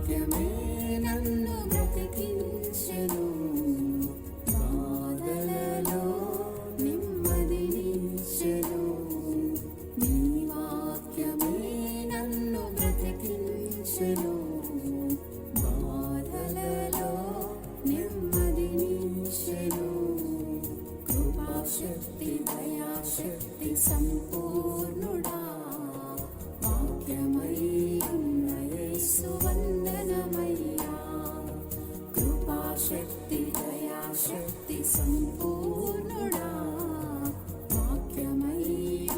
వాక్యమే నన్ను బ్రతికించెను, బాధలలో నెమ్మదినిచ్చెను. నీ వాక్యమే నన్ను బ్రతికించెను, బాధలలో నెమ్మదినిచ్చెను. కృపాశక్తి దయాశక్తి సంపూర్ణుడా, వాక్యమై ఉన్న యేసు వందనమయ్యా. కృపాశక్తి దయాశక్తి సంపూర్ణుడా, వాక్యమై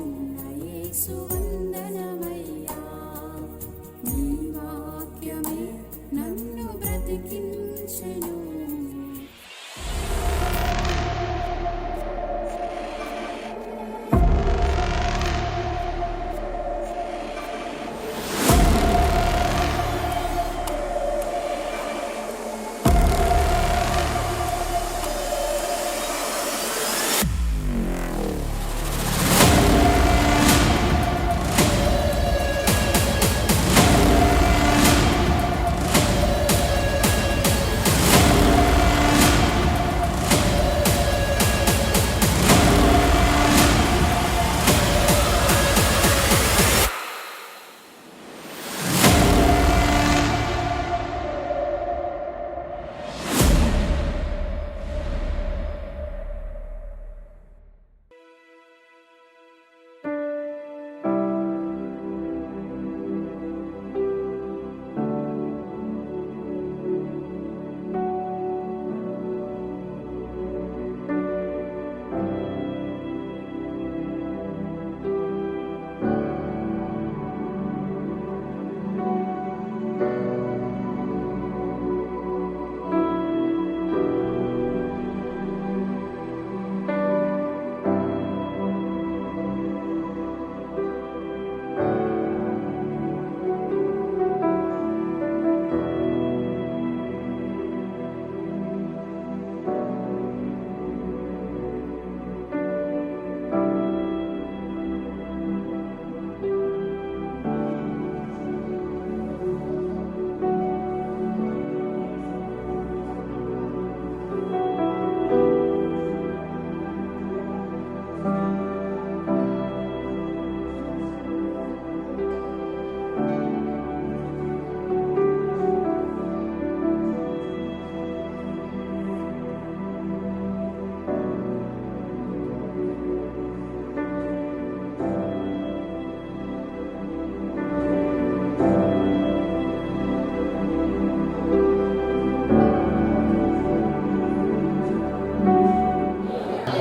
ఉన్న యేసు వందనమయ్యా. నీ వాక్యమే నన్ను బ్రతికించెను.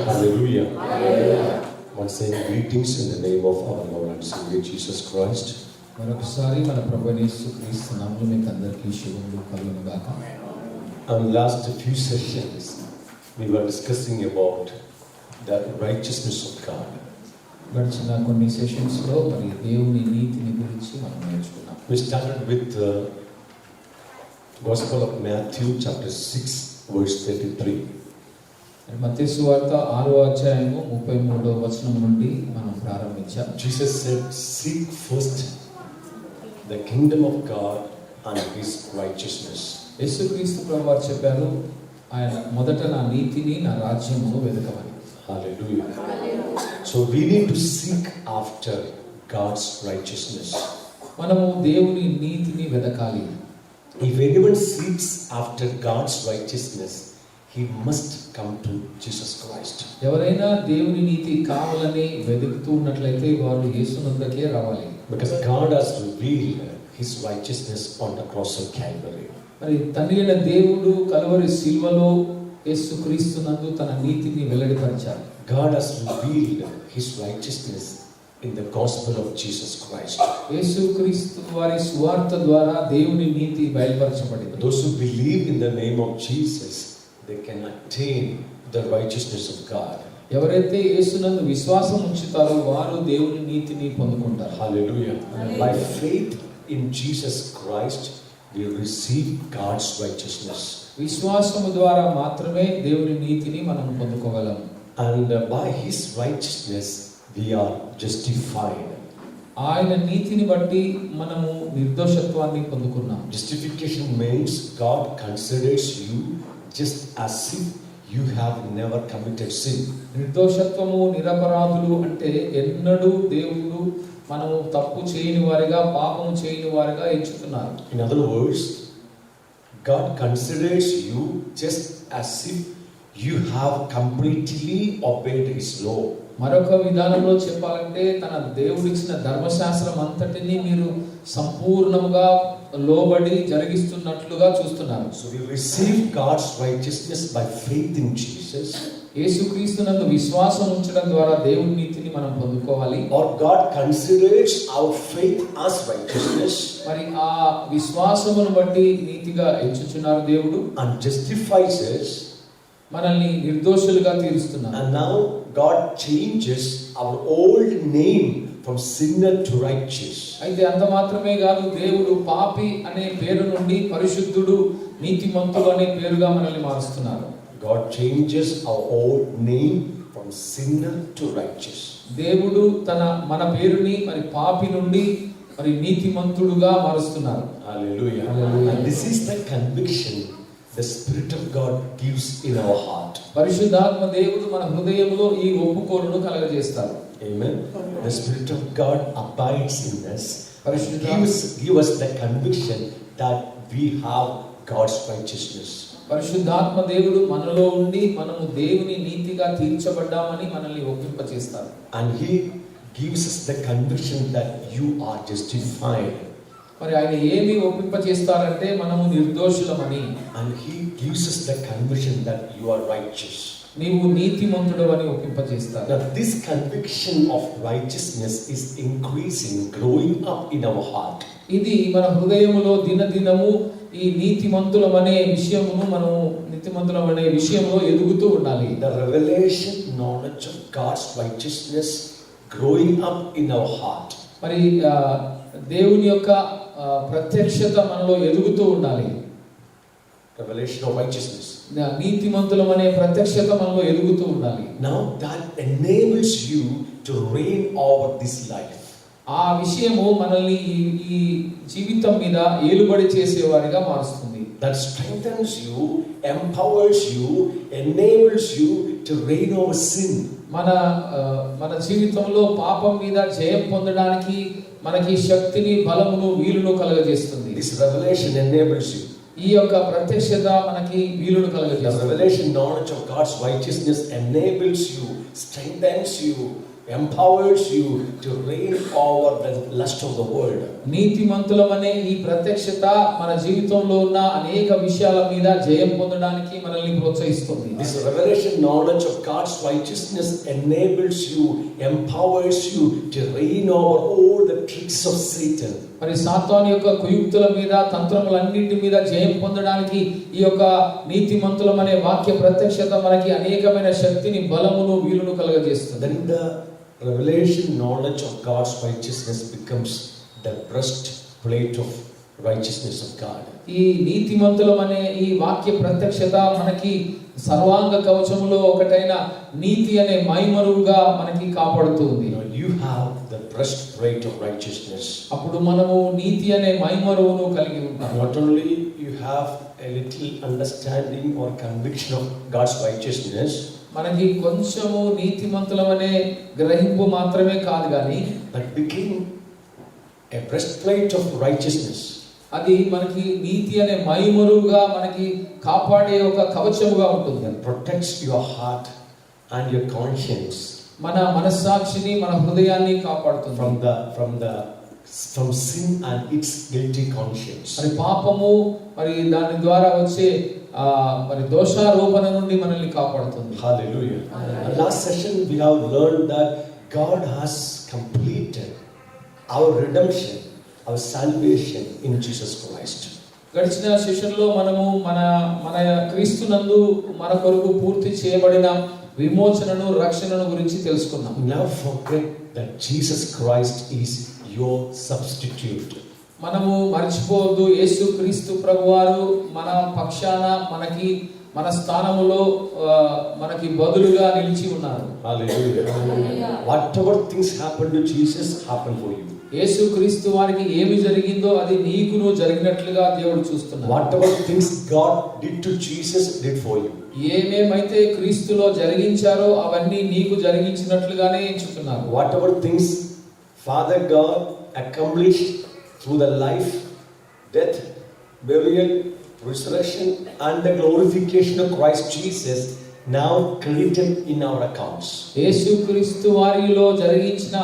Hallelujah. Once again, greetings in the name of our Lord and Savior Jesus Christ. మరొకసారి మన ప్రభువైన యేసుక్రీస్తు నామములో మీకు అందరికీ శుభములు కలుగును గాక. Last few sessions we were discussing about the righteousness of God. గడిచిన కొన్ని సెషన్స్ లో మరి దేవుని నీతిని గురించి మనం నేర్చుకున్నాం. We started with the Gospel of Matthew chapter 6 verse 33. మత్తయి సువార్త 6వ అధ్యాయము 33వ వచనం నుండి మనం ప్రారంభించాం. Jesus said, "Seek first the kingdom of God and His righteousness." యేసుక్రీస్తు ప్రభువారు చెప్పారు, ఆయన మొదట నా నీతిని నా రాజ్యమును వెతకమని. Hallelujah. So we need to seek after God's righteousness. మనము దేవుని నీతిని వెతకాలి. If anyone seeks after God's righteousness, he must come to Jesus Christ. ఎవరైనా దేవుని నీతి కావాలని వెతుకుతూ ఉన్నట్లయితే వారు యేసునందుకే రావాలి. Because God has revealed His righteousness on the cross of Calvary. మరి తండ్రి అయిన దేవుడు కల్వరి శిలువలో యేసుక్రీస్తునందు తన నీతిని వెల్లడిపరిచారు. God has revealed His righteousness in the gospel of Jesus Christ. యేసుక్రీస్తు వారి సువార్త ద్వారా దేవుని నీతి బయలుపరచబడింది. Those who believe in the name of Jesus, they can attain the righteousness of God. ఎవరైతే యేసునందు విశ్వాసం ఉంచుతారో వారు దేవుని నీతిని పొందుకుంటారు. Hallelujah. By faith in Jesus Christ, we receive God's righteousness. విశ్వాసము ద్వారా మాత్రమే దేవుని నీతిని మనం పొందుకోగలం. And by His righteousness, we are justified. ఆయన నీతిని బట్టి మనము నిర్దోషత్వాన్ని పొందుకున్నాం. Justification means God considers you just as if you have never committed sin. నిర్దోషత్వము, నిరపరాధులు అంటే ఎన్నడూ దేవుడు మనము తప్పు చేయని వారిగా, పాపము చేయని వారిగా ఎంచుతున్నారు. In other words, God considers you just as if you have completely obeyed His law. మరొక విధానంలో చెప్పాలంటే తన దేవుడిచ్చిన ధర్మశాస్త్రం అంతటిని మీరు సంపూర్ణంగా లోబడి జరిగిస్తున్నట్లుగా చూస్తున్నారు. So we receive God's righteousness by faith in Jesus. యేసుక్రీస్తునందు విశ్వాసం ఉంచడం ద్వారా దేవుని నీతిని మనం పొందుకోవాలి. Or God considers our faith as righteousness. మరి ఆ విశ్వాసమును బట్టి నీతిగా ఎంచుచున్నారు దేవుడు. And justifies us. మనల్ని నిర్దోషులుగా తీరుస్తున్నారు. And now God changes our old name from sinner to righteous. అయితే అంత మాత్రమే కాదు, దేవుడు పాపి అనే పేరు నుండి పరిశుద్ధుడు, నీతిమంతుడు అనే పేరుగా మనల్ని మారుస్తున్నారు. God changes our old name from sinner to righteous. దేవుడు మన పేరుని మరి పాపి నుండి మరి నీతిమంతుడుగా మారుస్తున్నారు. Hallelujah. And this is the conviction the Spirit of God gives in our heart. పరిశుద్ధాత్మ దేవుడు మన హృదయంలో ఈ ఒప్పుకోలును కలగజేస్తారు. Amen. The Spirit of God abides in us. పరిశుద్ధాత్మ Give us the conviction that we have God's righteousness. పరిశుద్ధాత్మ దేవుడు మనలో ఉండి మనము దేవుని నీతిగా తీర్చబడ్డామని మనల్ని ఒప్పింపచేస్తారు. And He gives us the conviction that you are justified. మరి ఆయన ఏమి ఒప్పింపచేస్తారంటే మనము నిర్దోషులమని. And He gives us the conviction that you are righteous. నీవు నీతిమంతుడు అని ఒప్పింపచేస్తారు. Now this conviction of righteousness is increasing, growing up in our heart. ఇది మన హృదయములో దినదినము ఈ నీతిమంతులమనే విషయమును మనము నీతిమంతులమనే విషయంలో ఎదుగుతూ ఉండాలి. The revelation knowledge of God's righteousness growing up in our heart. మరి దేవుని యొక్క ప్రత్యక్షత మనలో ఎదుగుతూ ఉండాలి. Revelation of righteousness. నీతిమంతులమనే ప్రత్యక్షత మనలో ఎదుగుతూ ఉండాలి. Now that enables you to reign over this life. ఆ విషయము మనల్ని ఈ జీవితం మీద ఏలుబడి చేసేవారిగా మారుస్తుంది. That strengthens you, empowers you, enables you to reign over sin. మన జీవితంలో పాపం మీద జయం పొందడానికి మనకి శక్తిని, బలమును, వీలును కలుగజేస్తుంది. This revelation enables you. ఈ యొక్క ప్రత్యక్షత మనకి వీలును The కలుగజేస్తుంది. revelation knowledge of God's righteousness enables you, strengthens you, empowers you to reign over the lust of the world. నీతిమంతులమనే ఈ ప్రత్యక్షత మన జీవితంలో ఉన్న అనేక విషయాల మీద జయం పొందడానికి మనల్ని ప్రోత్సహిస్తుంది. This revelation knowledge of God's righteousness enables you, empowers you to reign over all the tricks of Satan. మరి సాతాను యొక్క కుయుక్తుల మీద, తంత్రములన్నింటి మీద జయం పొందడానికి ఈ యొక్క నీతిమంతులమనే వాక్య ప్రత్యక్షత మనకి అనేకమైన శక్తిని, బలమును, వీలును కలుగజేస్తుంది. Then the revelation knowledge of God's righteousness becomes the breastplate of righteousness of God. ఈ నీతిమంతులమనే ఈ వాక్య ప్రత్యక్షత మనకి సర్వాంగ కవచములో ఒకటైన నీతి అనే మైమరువుగా మనకి కాపాడుతుంది. You have the breastplate of righteousness. అప్పుడు మనము నీతి అనే మైమరువును కలిగి ఉంటాం. Not only you have a little understanding or conviction of God's righteousness, మనకి కొంచెము నీతిమంతులమనే గ్రహింపు మాత్రమే కాదు కానీ but became a breastplate of righteousness. అది మనకి నీతి అనే మైమరువుగా మనకి కాపాడే ఒక కవచముగా ఉంటుంది. That protects your heart and your conscience మన మనస్సాక్షిని, మన హృదయాన్ని కాపాడుతుంది from sin and its guilty conscience. మరి పాపము మరి దాని ద్వారా వచ్చే మరి దోషారోపణ నుండి మనల్ని కాపాడుతుంది. Hallelujah. Last session we have learned that God has completed our redemption, our salvation in Jesus Christ. గడిచిన సెషన్లో మనము మన క్రీస్తునందు మన కొరకు పూర్తి చేయబడిన విమోచనను, రక్షణను గురించి తెలుసుకున్నాం. Now forget that Jesus Christ is your substitute. మనము మర్చిపోవద్దు, యేసు క్రీస్తు ప్రభువారు మన పక్షాన మన స్థానములో మనకి బదులుగా నిలిచి ఉన్నారు. Hallelujah. Whatever things happen to Jesus happen for you. యేసుక్రీస్తు వారికి ఏమి జరిగిందో అది నీకును జరిగినట్లుగా దేవుడు చూస్తున్నాడు. Whatever things God did to Jesus, did for you. ఏమేమైతే క్రీస్తులో జరిగించారో అవన్నీ నీకు జరిగించినట్లుగానే ఎంచుతున్నారు. Whatever things Father God accomplished through the life, death, burial, resurrection and the glorification of Christ Jesus, now credited in our accounts. యేసుక్రీస్తు వారిలో జరిగించిన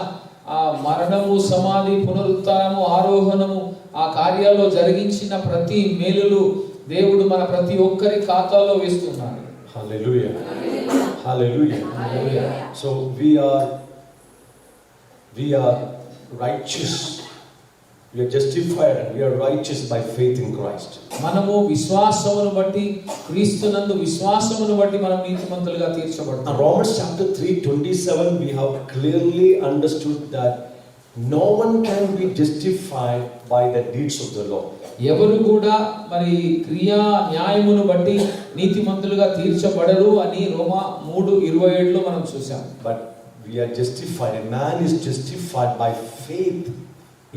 ఆ మరణము, సమాధి, పునరుత్థానము, ఆరోహణము, ఆ కార్యాల్లో జరిగించిన ప్రతి మేలులు దేవుడు మన ప్రతి ఒక్కరి ఖాతాలో వేస్తున్నాడు. Hallelujah. Hallelujah. Hallelujah. So we are righteous. We are justified and we are righteous by faith in Christ. మనము విశ్వాసమును బట్టి, క్రీస్తునందు విశ్వాసమును బట్టి మనం నీతిమంతులుగా తీర్చబడతాం. Romans chapter 3:27 we have clearly understood that no one can be justified by the deeds of the law. ఎవరు కూడా మరి క్రియా న్యాయమును బట్టి నీతిమంతులుగా తీర్చబడరు అని రోమా 3:27లో మనం చూసాం. But we are justified. A man is justified by faith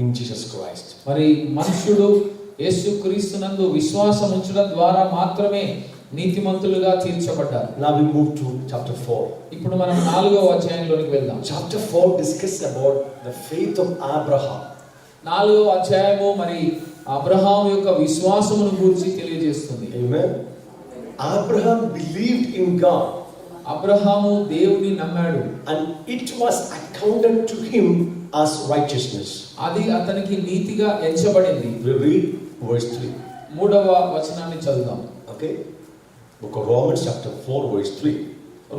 in Jesus Christ. మరి మనుషుడు యేసుక్రీస్తునందు విశ్వాసం ఉంచడం ద్వారా మాత్రమే నీతిమంతులుగా తీర్చబడ్డారు. Now we move to chapter 4. ఇప్పుడు మనం 4వ అధ్యాయంలోనికి వెళ్దాం. Chapter 4 discusses about the faith of Abraham. 4వ అధ్యాయము మరి అబ్రహాము యొక్క విశ్వాసమును గురించి తెలియజేస్తుంది. Amen. Abraham believed in God. Abraham దేవుని నమ్మాడు. And it was accounted to him as righteousness. అది అతనికి నీతిగా ఎంచబడింది. We read verse 3. 3వ వచనాన్ని చదువుదాం. Okay. Book of Romans chapter 4 verse 3.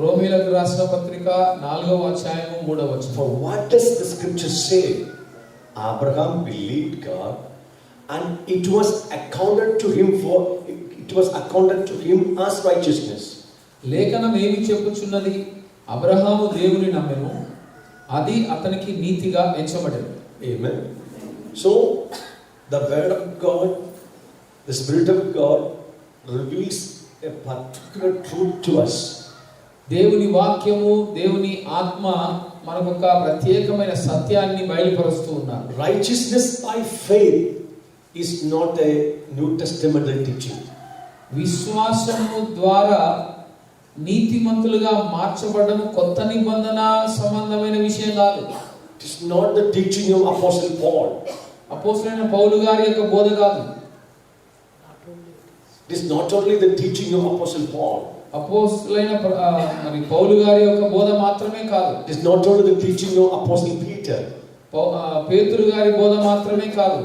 రోమీయులకు రాసిన పత్రిక 4వ అధ్యాయము 3వ వచనం. For what does the scripture say? Abraham believed God and it was accounted to him as righteousness. లేఖనం ఏమి చెప్పుచున్నది? అబ్రహాము దేవుని నమ్మెను, అది అతనికి నీతిగా ఎంచబడింది. Amen. So the word of God, the Spirit of God reveals a particular truth to us. దేవుని వాక్యము, దేవుని ఆత్మ మనకు ఒక ప్రత్యేకమైన సత్యాన్ని బయలుపరుస్తూ ఉన్నారు. Righteousness by faith is not a New Testamental teaching. విశ్వాసము ద్వారా నీతిమంతులుగా మార్చబడడం కొత్త నిబంధన సంబంధమైన విషయం కాదు. It is not the teaching of Apostle Paul. అపోస్తలుడైన పౌలు గారి యొక్క బోధ కాదు. It is not only the teaching of Apostle Paul. అపోస్తలుడైన మరి పౌలు గారి యొక్క బోధ మాత్రమే కాదు. It is not only the teaching of Apostle Peter. పేతురు గారి బోధ మాత్రమే కాదు.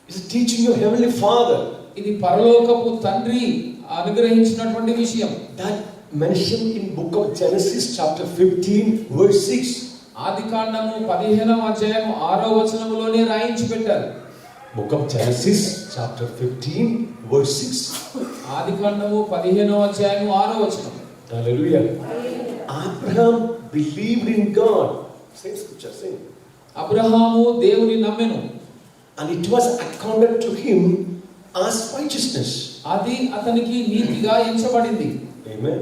It is the teaching of Heavenly Father. ఇది పరలోకపు తండ్రి అనుగ్రహించినటువంటి విషయం. That mentioned in book of Genesis chapter 15 verse 6. ఆదికాండము 15వ అధ్యాయం 6వ వచనములోనే రాయించి పెట్టారు. Book of Genesis chapter 15 verse 6. ఆదికాండము 15వ అధ్యాయం 6వ వచనం. Hallelujah. Abraham believed in God. Same scripture saying. Abraham దేవుని నమ్మెను, And it was accounted to him as righteousness. అది అతనికి నీతిగా ఎంచబడింది. Amen.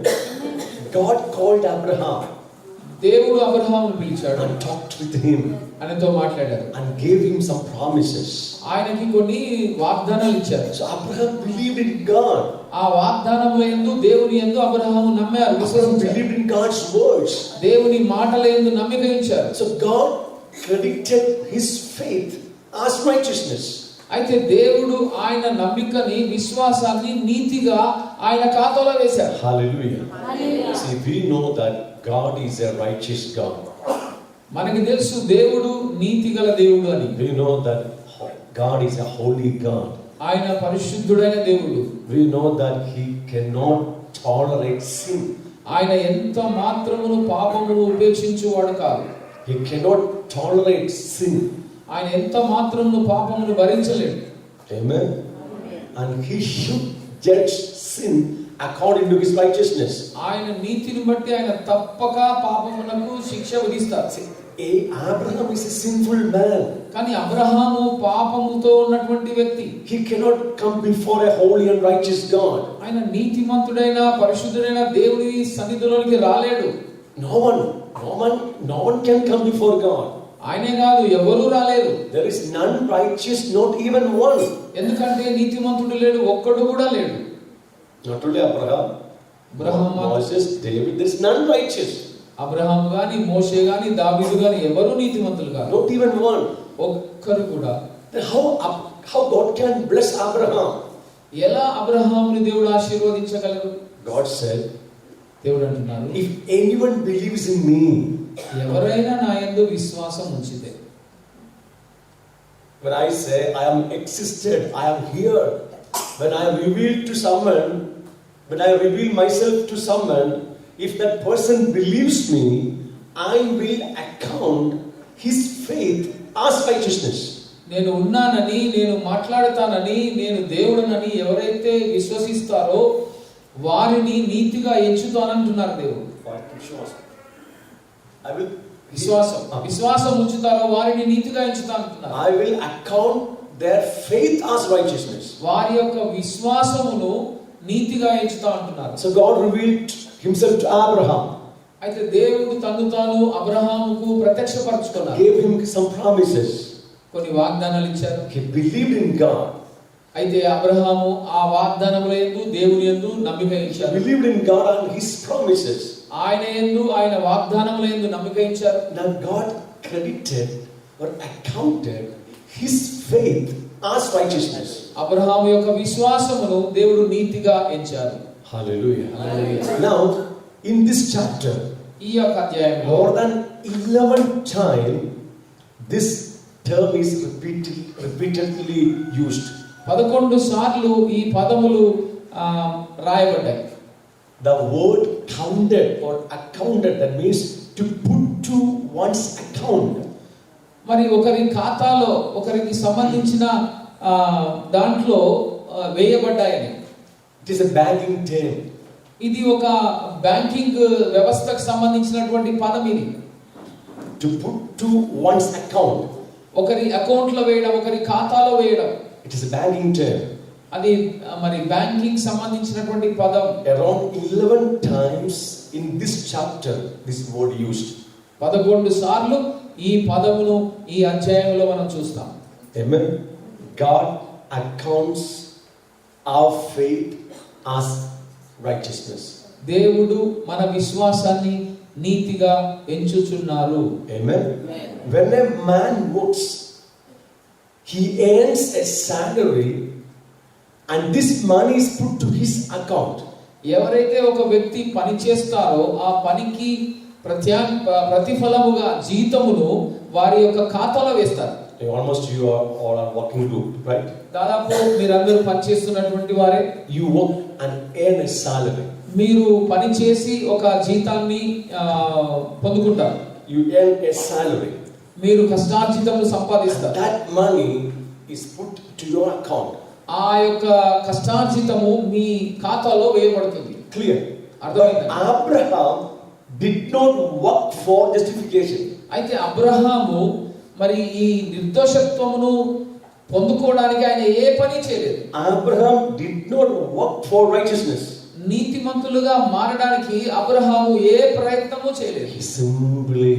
God called Abraham దేవుడు అబ్రహామును పిలిచాడు, and talked with him ఆయనతో మాట్లాడారు, and gave him some promises. ఆయనకి కొన్ని వాగ్దానాలు ఇచ్చారు. So Abraham believed in God. ఆ వాగ్దానముల యందు దేవుని యందు అబ్రహాము నమ్మారు, Abraham విశ్వసించారు. believed in God's words. దేవుని మాటల యందు నమ్మిక ఉంచారు. So God credited his faith as righteousness. అయితే దేవుడు ఆయన నమ్మికని, విశ్వాసాన్ని నీతిగా ఆయన ఖాతాలో వేశారు. Hallelujah. See, we know that God is a righteous God. మనకి తెలుసు దేవుడు నీతిగల దేవుడు అని. We know that God is a holy God. ఆయన పరిశుద్ధుడైన దేవుడు. We know that he cannot tolerate sin. ఆయన ఎంత మాత్రమును పాపమును ఉపేక్షించువాడు కాదు. He cannot tolerate sin. ఆయన ఎంత మాత్రమును పాపమును భరించలేడు. Amen. And he should judge sin according to his righteousness. ఆయన నీతిని బట్టి ఆయన తప్పక పాపమునకు శిక్ష విధిస్తారు. Abraham is a sinful man. కానీ అబ్రహాము పాపముతో ఉన్నటువంటి వ్యక్తి. He cannot come before a holy and righteous God. ఆయన నీతిమంతుడైన పరిశుద్ధుడైన దేవుని సన్నిధిలోనికి రాలేడు. No one can come before God. ఆయనే కాదు, ఎవరూ రాలేరు. There is none righteous, not even one. ఎందుకంటే నీతిమంతుడు లేడు, ఒక్కడు కూడా లేడు. Not only Abraham, Moses, David, there is none righteous. Abraham గాని, మోషే గాని, దావీదు గాని ఎవరు నీతిమంతులు కాదు, Not even one. ఒక్కరు కూడా. Then how God can bless Abraham? ఎలా అబ్రహాముని దేవుడు ఆశీర్వదించగలరు? God said, దేవుడు అంటున్నారు, if anyone believes in me, ఎవరైనా నా యందు విశ్వాసం ఉంచితే. when I say I am existed, I am here, when I am revealed to someone, when I reveal myself to someone, if that person believes me, I will account his faith as righteousness. నేను ఉన్నానని, నేను మాట్లాడతానని, నేను దేవుడనని ఎవరైతే విశ్వసిస్తారో వారిని నీతిగా ఎంచుతానంటున్నారు దేవుడు. I will విశ్వాసం ఉంచుతారో వారిని నీతిగా ఎంచుతానంటున్నారు. I will account their faith as righteousness. వారి యొక్క విశ్వాసమును నీతిగా ఎంచుతా అంటున్నారు. So God revealed himself to Abraham. అయితే దేవుడు తన్ను తాను అబ్రహాముకు ప్రత్యక్షపరచుకున్నారు. Gave him some promises. కొన్ని వాగ్దానాలు ఇచ్చారు. He believed in God. అయితే అబ్రహాము ఆ వాగ్దానముల యందు, దేవుని యందు నమ్మిక ఉంచారు. Believed in God and his promises. ఆయన యందు, ఆయన వాగ్దానముల యందు నమ్మిక ఉంచారు. Now God credited or accounted his faith as righteousness. Abraham యొక్క విశ్వాసమును దేవుడు నీతిగా ఎంచారు. Hallelujah. Now in this chapter, ఈ యొక్క అధ్యాయంలో more than 11 times this term is repeatedly used. 11 సార్లు ఈ పదములు రాయబడ్డాయి. The word counted or accounted, that means to put to one's account. మరి ఒకరి ఖాతాలో, ఒకరికి సంబంధించిన దాంట్లో వేయబడ్డాయని. It is a banking term. ఇది ఒక బ్యాంకింగ్ వ్యవస్థకు సంబంధించినటువంటి పదం ఇది. To put to one's account. ఒకరి అకౌంట్ లో వేయడం, ఒకరి ఖాతాలో వేయడం. It is a banking term. అది మరి బ్యాంకింగ్ సంబంధించినటువంటి పదం. Around 11 times in this chapter this word used. 11 సార్లు ఈ పదమును ఈ అధ్యాయంలో మనం చూస్తాం. Amen. God accounts our faith as righteousness. దేవుడు మన విశ్వాసాన్ని నీతిగా ఎంచుచున్నారు. Amen. When a man works, he earns a salary and this money is put to his account. ఎవరైతే ఒక వ్యక్తి పని చేస్తారో ఆ పనికి ప్రతిఫలముగా జీతమును వారి యొక్క ఖాతాలో వేస్తారు. Almost you are all are working group, right? దాదాపు మీరందరూ పని చేస్తున్నటువంటి వారే. You work and earn a salary. మీరు పని చేసి ఒక జీతాన్ని పొందుకుంటారు. You earn a salary. మీరు కష్టార్జితము సంపాదిస్తారు. That money is put to your account. ఆ యొక్క కష్టార్జితము మీ ఖాతాలో వేయబడుతుంది. Clear? అర్థమైందా? Abraham did not work for justification. అయితే అబ్రహాము మరి ఈ నిర్దోషత్వమును పొందుకోవడానికి ఆయన ఏ పని చేయలేదు. Abraham did not work for righteousness. నీతిమంతులుగా మారడానికి అబ్రహాము ఏ ప్రయత్నము చేయలేదు. He simply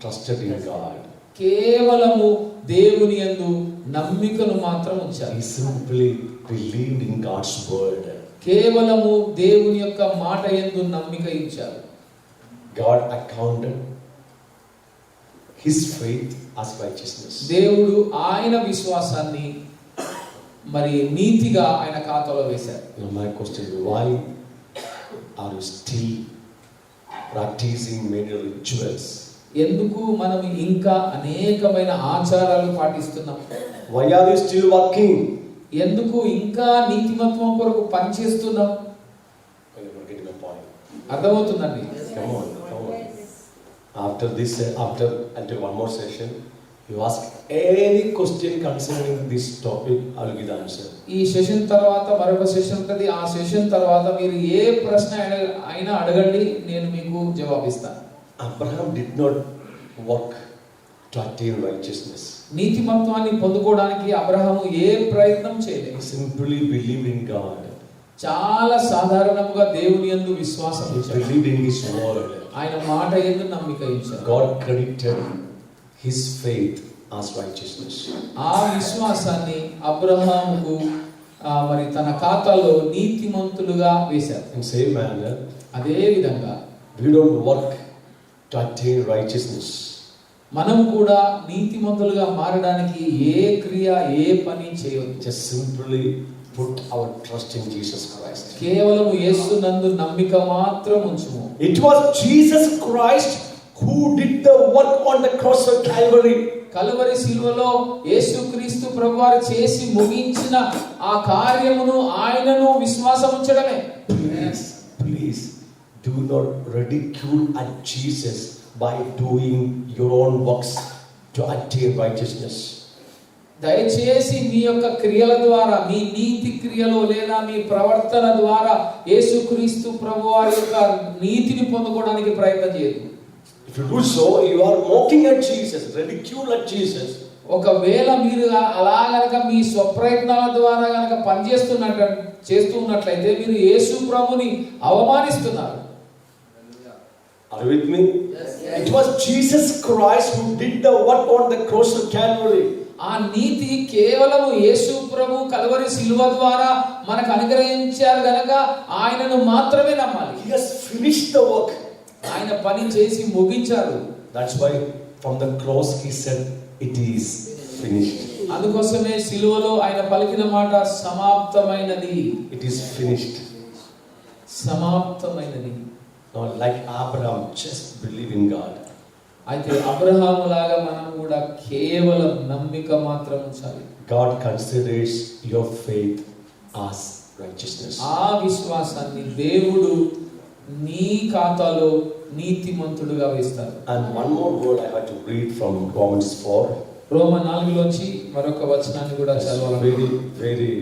trusted in God. కేవలము దేవుని యందు నమ్మికను మాత్రం ఉంచారు. He simply believed in God's word. కేవలము దేవుని యొక్క మాట యందు నమ్మిక ఉంచారు. God accounted his faith as righteousness. దేవుడు ఆయన విశ్వాసాన్ని మరి నీతిగా ఆయన ఖాతాలో వేశారు. Now my question is, why are you still practicing many rituals? ఎందుకు మనం ఇంకా అనేకమైన ఆచారాలు పాటిస్తున్నాం? Why are you still working? ఎందుకు ఇంకా నీతిమత్వం కొరకు పని చేస్తున్నాం? You are getting my point. అర్థమవుతుందండి? Come on. After until one more session, you ask any question concerning this topic, I will give the answer. ఈ సెషన్ తర్వాత మరొక సెషన్ ఉంటుంది. ఆ సెషన్ తర్వాత మీరు ఏ ప్రశ్న అయినా అడగండి, నేను మీకు జవాబిస్తాను. Abraham did not work to attain righteousness. నీతిమత్వాన్ని పొందుకోవడానికి అబ్రహాము ఏ ప్రయత్నం చేయలేదు. He simply believed in God. చాలా సాధారణంగా దేవుని యందు విశ్వాసం ఉంచాడు. Believed in his word. ఆయన మాట యందు నమ్మిక ఉంచాడు. God credited his faith as righteousness. ఆ విశ్వాసాన్ని అబ్రహాముకు మరి తన ఖాతాలో నీతిమంతులుగా వేశారు. In same manner, అదే విధంగా we don't work to attain righteousness. మనం కూడా నీతిమంతులుగా మారడానికి ఏ క్రియ ఏ పని చేయొద్దు. Just simply put our trust in Jesus Christ. కేవలం యేసునందు నమ్మిక మాత్రం ఉంచుము. It was Jesus Christ who did the work on the cross of Calvary. Calvary శిలువలో యేసుక్రీస్తు ప్రభువారు చేసి ముగించిన ఆ కార్యమును ఆయనను విశ్వాసం ఉంచడమే. Please do not ridicule at Jesus by doing your own works to attain righteousness. దయచేసి మీ యొక్క క్రియల ద్వారా, మీ నీతి క్రియలో లేదా మీ ప్రవర్తన ద్వారా యేసుక్రీస్తు ప్రభువారి యొక్క నీతిని పొందుకోవడానికి ప్రయత్నం చేయదు. If you do so, you are mocking at Jesus, ridicule at Jesus. ఒకవేళ మీరు అలా గనక మీ స్వప్రయత్నాల ద్వారా గనక చేస్తూ ఉన్నట్లయితే మీరు యేసు ప్రభుని అవమానిస్తున్నారు. Are you with me? Yes. It was Jesus Christ who did the work on the cross of Calvary. ఆ నీతి కేవలం యేసు ప్రభు కల్వరి శిలువ ద్వారా మనకు అనుగ్రహించారు గనక ఆయనను మాత్రమే నమ్మాలి. He has finished the work. ఆయన పని చేసి ముగించారు. That's why from the cross he said it is finished. అందుకోసమే శిలువలో ఆయన పలికిన మాట సమాప్తమైనది. It is finished. సమాప్తమైనది. Not like Abraham, just believe in God. అయితే అబ్రహాము లాగా మనం కూడా కేవలం నమ్మిక మాత్రం ఉంచాలి. God considers your faith as righteousness. ఆ విశ్వాసాన్ని దేవుడు నీ ఖాతాలో నీతిమంతుడుగా వేస్తారు. And one more word I have to read from Romans 4. రోమ 4లోంచి మరొక వచనాన్ని కూడా చదవాలి. Very, very,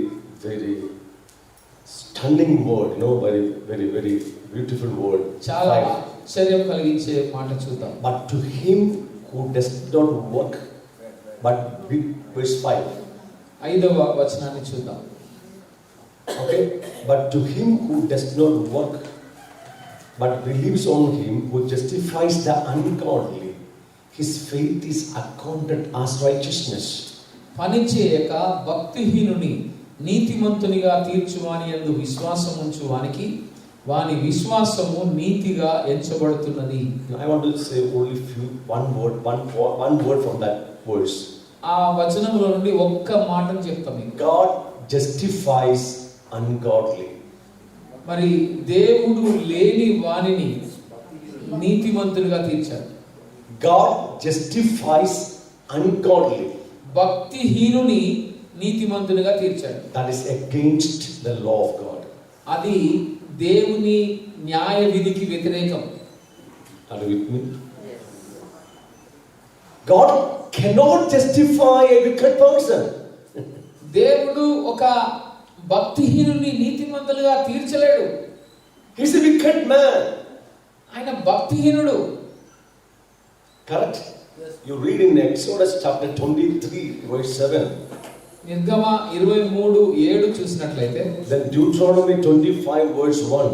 very stunning word, very, very, very beautiful word. చాలా ఆశ్చర్యం కలిగించే మాట చూద్దాం. But to him who does not work, but verse 5. 5వ వచనాన్ని చూద్దాం. Okay, but to him who does not work, but believes on him who justifies the ungodly, his faith is accounted as righteousness. పని చేయక భక్తిహీనుని నీతిమంతునిగా తీర్చువాని యందు విశ్వాసం ఉంచువానికి వాని విశ్వాసము నీతిగా ఎంచబడుతున్నది. I want to say only one word from that verse. ఆ వచనములో నుండి ఒక్క మాటను చెప్తాం. God justifies ungodly. మరి దేవుడు లేని వానిని నీతిమంతులుగా తీర్చాడు. God justifies ungodly. భక్తిహీనుని నీతిమంతులుగా తీర్చాడు. That is against the law of God. అది దేవుని న్యాయ విధికి వ్యతిరేకం. Are you with me? God cannot justify a wicked person. దేవుడు ఒక భక్తిహీనుని నీతిమంతులుగా తీర్చలేడు. He is a wicked man. ఆయన భక్తిహీనుడు. Correct? Yes. You read in Exodus chapter 23 verse 7. నిర్గమ 23:7 చూసినట్లయితే, Then Deuteronomy 25 verse 1.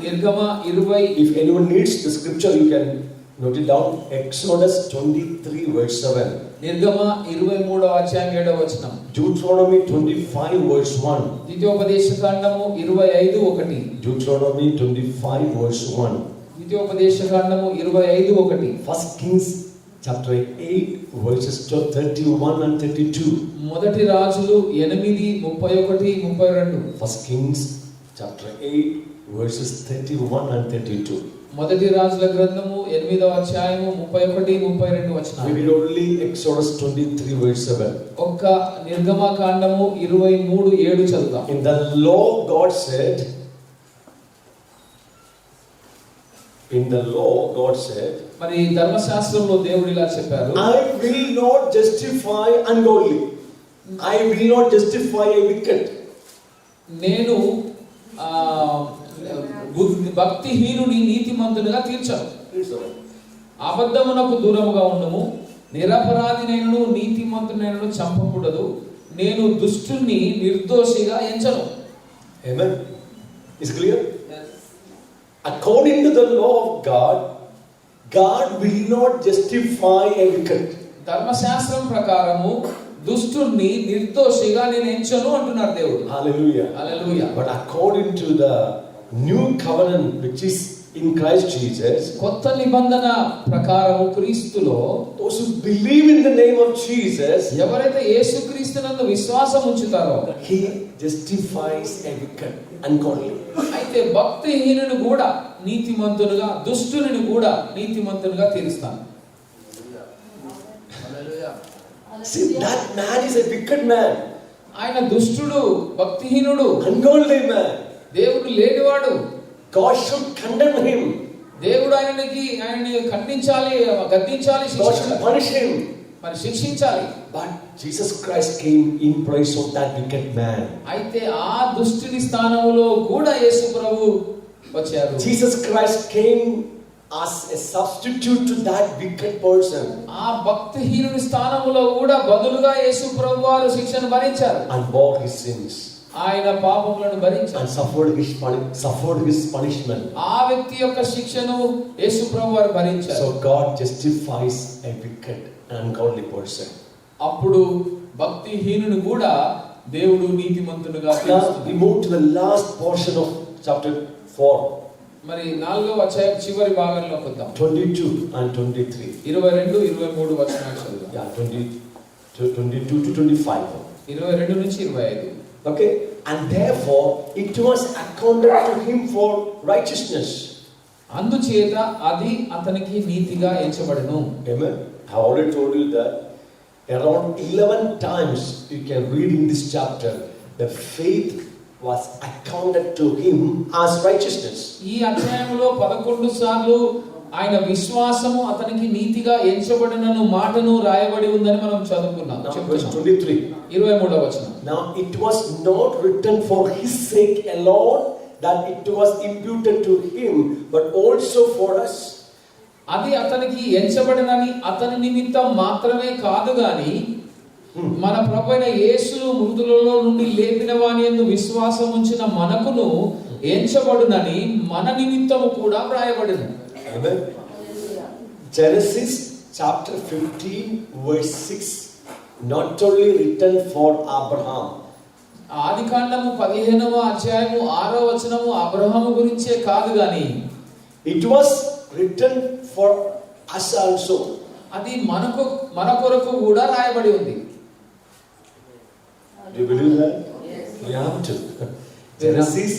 నిర్గమ 20. If anyone needs the scripture, you can note it down. Exodus 23 verse 7. నిర్గమ 23వ అధ్యాయం 7వ వచనం. Deuteronomy 25 verse 1. ద్వితీయోపదేశకాండము 25:1. Deuteronomy 25 verse 1. ద్వితీయోపదేశకాండము 25:1. 1 Kings chapter 8 verses 31 and 32. మొదటి రాజులు 8:31-32. 1 Kings chapter 8 verses 31 and 32. మొదటి రాజుల గ్రంథము 8వ అధ్యాయము 31-32 వచనాలు. We read only Exodus 23 verse 7. ఒక్క నిర్గమకాండము 23:7 చదువుదాం. In the law God said, మరి ధర్మశాస్త్రంలో దేవుడు ఇలా చెప్పారు, I will not justify ungodly. I will not justify a wicked. నేను భక్తిహీనుని నీతిమంతునిగా తీర్చను. అబద్ధమునకు దూరముగా ఉండుము. నిరపరాధినైనను నీతిమంతునైనను చంపకూడదు. నేను దుష్టుని నిర్దోషిగా ఎంచను. Amen. Is clear? Yes. According to the law of God, God will not justify a wicked. ధర్మశాస్త్రం ప్రకారము దుష్టుణ్ణి నిర్దోషిగా నేను ఎంచను అంటున్నారు దేవుడు. Hallelujah. Hallelujah. But according to the new covenant which is in Christ Jesus, కొత్త నిబంధన ప్రకారము క్రీస్తులో those who believe in the name of Jesus, ఎవరైతే యేసుక్రీస్తునందు విశ్వాసం ఉంచుతారో he justifies a wicked, ungodly. అయితే భక్తిహీనుని కూడా నీతిమంతునిగా, దుష్టుని కూడా నీతిమంతునిగా తీరుస్తాను. See, that man is a wicked man, ఆయన దుష్టుడు, భక్తిహీనుడు, ungodly man. దేవుడు లేనివాడు. God should condemn him. దేవుడు ఆయనని ఖండించాలి, గద్దించాలి, God should శిక్షించాలి. punish him. మరి శిక్షించాలి. But Jesus Christ came in place of that wicked man. అయితే ఆ దుష్టుని స్థానంలో కూడా యేసు ప్రభు వచ్చారు. Jesus Christ came as a substitute to that wicked person ఆ భక్తిహీనుని స్థానంలో కూడా బదులుగా యేసు ప్రభు వారు శిక్షను భరించారు. and bore his sins ఆయన పాపములను భరించారు. and suffered his punishment. ఆ వ్యక్తి యొక్క శిక్షను యేసు ప్రభు వారు భరించారు. So God justifies a wicked and ungodly person. అప్పుడు భక్తిహీనుని కూడా దేవుడు నీతిమంతునిగా Now తీరుస్తాడు. we move to the last portion of chapter 4, మరి 4వ అధ్యాయం చివరి భాగంలోకి వద్దాం. 22 and 23. 22, 23 వచనాలు చదువుదాం. Yeah, 22 to 25. 22 నుంచి 25. Okay, and therefore it was accounted to him for righteousness. అందుచేత అది అతనికి నీతిగా ఎంచబడెను. Amen. I already told you that around 11 times you can read in this chapter the faith was accounted to him as righteousness. ఈ అధ్యాయంలో 11 సార్లు ఆయన విశ్వాసము అతనికి నీతిగా ఎంచబడినను మాటను రాయబడి ఉందని మనం చదువుకున్నాం. Now verse 23. 23వ వచనం. Now it was not written for his sake alone that it was imputed to him, but also for us. అది అతనికి ఎంచబడినని అతని నిమిత్తం మాత్రమే కాదు గాని మన ప్రభువైన యేసును మృతులలో నుండి లేపిన వాని యందు విశ్వాసం ఉంచిన మనకును ఎంచబడునని మన నిమిత్తము కూడా వ్రాయబడిన. Amen. Genesis chapter 15 verse 6 not only written for Abraham. ఆదికాండము 15వ అధ్యాయము 6వ వచనము అబ్రహాము గురించే కాదు గాని It was written for us also. అది మన కొరకు కూడా రాయబడి ఉంది. Do you believe that? Yes. We have to. Genesis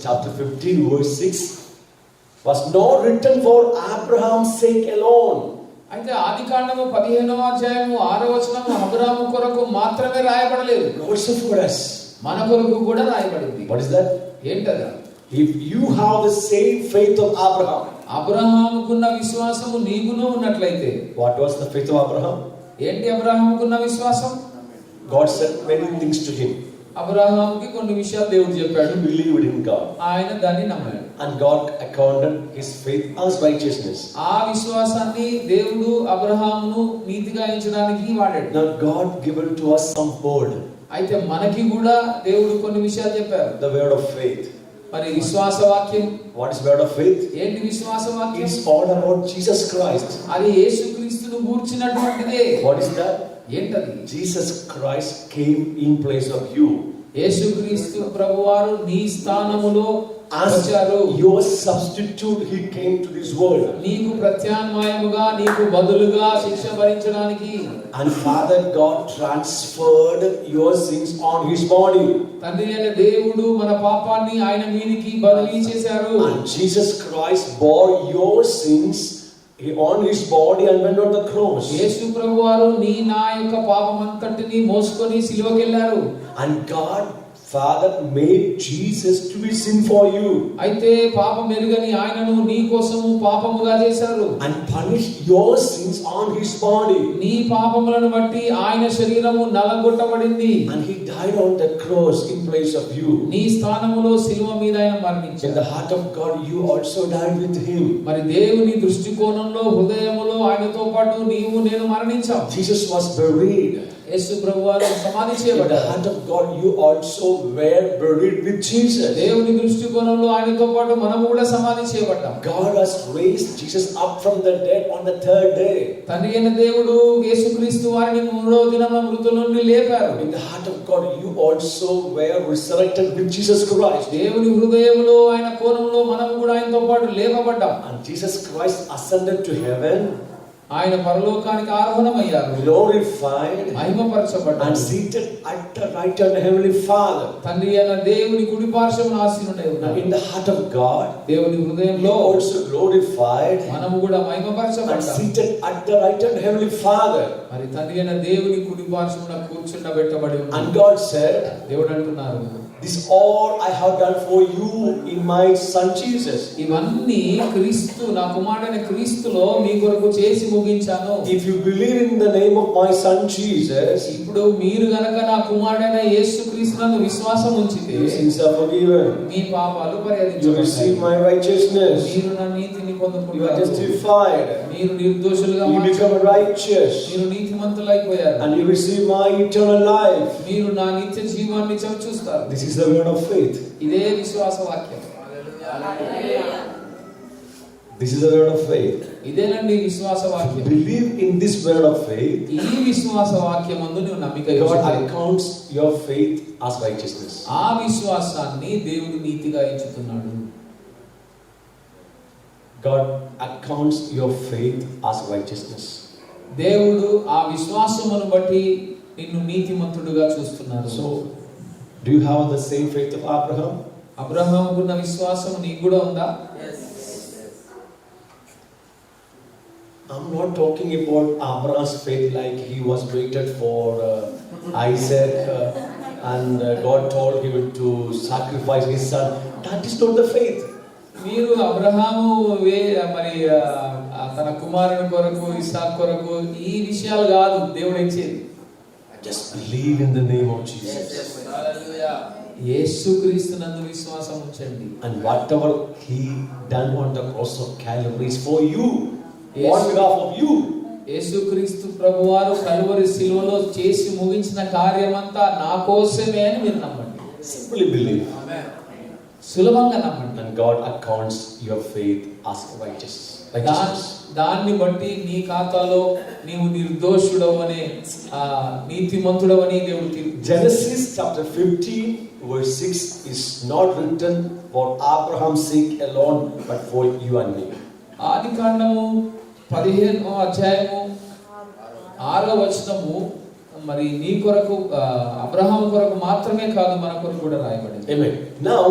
chapter 15 verse 6 was not written for Abraham's sake alone. అయితే ఆదికాండము 15వ అధ్యాయము 6వ వచనము అబ్రహాము కొరకు మాత్రమే రాయబడలేదు, Also for us. మన కొరకు కూడా రాయబడింది. What is that? ఏంటది? If you have the same faith of Abraham. అబ్రహాముకున్న విశ్వాసము నీకును ఉన్నట్లయితే. What was the faith of Abraham? ఏంటి అబ్రహాముకున్న విశ్వాసం? God said many things to him. అబ్రహాముకి కొన్ని విషయాలు దేవుడు చెప్పాడు. He believed in God. ఆయన దాన్ని నమ్మాడు. And God accounted his faith as righteousness. ఆ విశ్వాసాన్ని దేవుడు అబ్రహామును నీతిగా ఎంచడానికి వాడాడు. Now God given to us some word. అయితే మనకి కూడా దేవుడు కొన్ని విషయాలు చెప్పారు. The word of faith. మరి విశ్వాస వాక్యం. What is word of faith? ఏంటి విశ్వాస వాక్యం? It's all about Jesus Christ. అది యేసుక్రీస్తును గూర్చినటువంటిదే. What is that? ఏంటది? Jesus Christ came in place of you. యేసుక్రీస్తు ప్రభువారు నీ స్థానములో As వచ్చారు. your substitute, he came to this world. నీకు ప్రత్యామ్నాయముగా, నీకు బదులుగా శిక్ష భరించడానికి. And Father God transferred your sins on his body. తండ్రి అయిన దేవుడు మన పాపాన్ని ఆయన మీదికి బదిలీ చేశారు. And Jesus Christ bore your sins on his body and went on the cross. యేసు ప్రభువారు నీ నా యొక్క పాపమంతటిని మోసుకొని సిలువకి వెళ్ళారు. And God Father made Jesus to be sin for you. అయితే పాపం ఎరుగని ఆయనను నీ కోసము పాపముగా చేశారు. And punished your sins on his body. నీ పాపములను బట్టి ఆయన శరీరము నలగొట్టబడింది. And he died on the cross in place of you. నీ స్థానములో సిలువ మీద ఆయన In మరణించాడు. the heart of God you also died with him. మరి దేవుని దృష్టికోణంలో, హృదయములో ఆయనతో పాటు నీవు నేను మరణించాం. Jesus was buried. యేసు ప్రభువారు సమాధి In the చేయబడ్డారు. heart of God, you also were buried with Jesus. దేవుని దృష్టికోణంలో ఆయనతో పాటు మనము కూడా సమాధి చేయబడ్డాం. God has raised Jesus up from the dead on the third day. తండ్రి అయిన దేవుడు యేసుక్రీస్తు వారిని మూడవ దినమున మృతుల నుండి లేపారు. In the heart of God, you also were resurrected with Jesus Christ. దేవుని హృదయంలో ఆయన కోణంలో మనము కూడా ఆయనతో పాటు లేపబడ్డాం. And Jesus Christ ascended to heaven, ఆయన పరలోకానికి ఆరోహణమయ్యారు, glorified, మహిమపరచబడ్డారు, and seated at the right hand of the Heavenly Father. తండ్రి అయిన దేవుని కుడి పార్శ్వమున ఆసీనుడై Now, ఉన్నారు. in the heart of God, దేవుని you హృదయంలో also glorified మనము కూడా and మహిమపరచబడ్డాం. seated at the right hand of the Heavenly Father. మరి తండ్రి అయిన దేవుని కుడి పార్శ్వమున కూర్చుండబెట్టబడి And ఉన్నారు. God said, దేవుడు అంటున్నారు, "This all I have done for you in my Son Jesus." ఇవన్నీ క్రీస్తు, నా కుమారుడైన క్రీస్తులో మీ కొరకు చేసి ముగించాను. If you believe in the name of my Son Jesus, ఇప్పుడు మీరు గనక నా కుమారుడైన యేసు క్రీస్తునందు విశ్వాసం ఉంచితే your sins are forgiven. మీ పాపాలు You పరిహరించబడతాయి. receive my righteousness. మీరు నా నీతిని You are పొందుకుంటారు. justified. మీరు నిర్దోషులుగా You become righteous. మీరు నీతిమంతులైపోయారు. And you receive my eternal life. మీరు నా నిత్య జీవాన్ని చూస్తారు. This is the word of faith. ఇదే విశ్వాస వాక్యం. This is the word of faith. ఇదేనండి విశ్వాస వాక్యం. Believe in this word of faith. ఈ విశ్వాస వాక్యమందు నువ్వు నమ్మిక God ఉంచితే accounts your faith as righteousness. ఆ విశ్వాసాన్ని దేవుడు నీతిగా ఎంచుతున్నాడు. God accounts your faith as righteousness. దేవుడు ఆ విశ్వాసమును బట్టి నిన్ను నీతిమంతుడుగా చూస్తున్నాడు. So, do you have the same faith of Abraham? అబ్రహాముకున్న విశ్వాసం నీకు కూడా ఉందా? I'm not talking about Abraham's faith like he was waited for Isaac and God told him to sacrifice his son. That is not the faith. మీరు అబ్రహాము మరి తన కుమారుని కొరకు ఇస్సాకు కొరకు ఈ విషయాలు కాదు దేవుడు ఇచ్చేది. Just believe in the name of Jesus. యేసుక్రీస్తునందు విశ్వాసం ఉంచండి. And whatever he done on the cross of Calvary is for you, on behalf of you. యేసుక్రీస్తు ప్రభువారు కల్వరి శిలువలో చేసి ముగించిన కార్యమంతా నా కోసమే అని మీరు నమ్మండి. Simply believe. సులభంగా నమ్మండి. And God accounts your faith as righteous. దాన్ని బట్టి నీ ఖాతాలో నీవు నిర్దోషుడవనే నీతిమంతుడవని దేవుడు తీర్పు. Genesis chapter 15 verse 6 is not written for Abraham's sake alone but for you and me. ఆదికాండము 15వ అధ్యాయము 6వ వచనము మరి నీ కొరకు అబ్రహాము కొరకు మాత్రమే కాదు మన కొరకు కూడా రాయబడింది. Amen. Now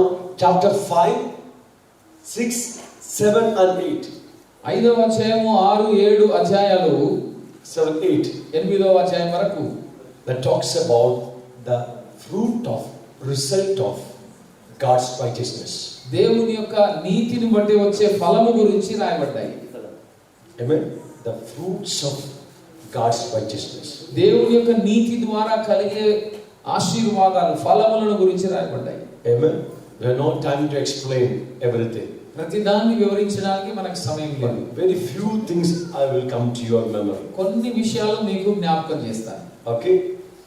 chapter 5, 6, 7 and 8. 5వ అధ్యాయము 6, 7 అధ్యాయాలు 7, 8. 8వ అధ్యాయం వరకు that talks about the fruit of result of God's righteousness. దేవుని యొక్క నీతిని బట్టి వచ్చే ఫలము గురించి రాయబడ్డాయి. Amen. The fruits of God's righteousness. దేవుని యొక్క నీతి ద్వారా కలిగే ఆశీర్వాదాలు ఫలములను గురించి రాయబడ్డాయి. Amen. We have no time to explain everything. ప్రతి దాన్ని వివరించడానికి మనకు సమయం లేదు. Very few things I will come to your memory. కొన్ని విషయాలు మీకు జ్ఞాపకం చేస్తాను. Okay?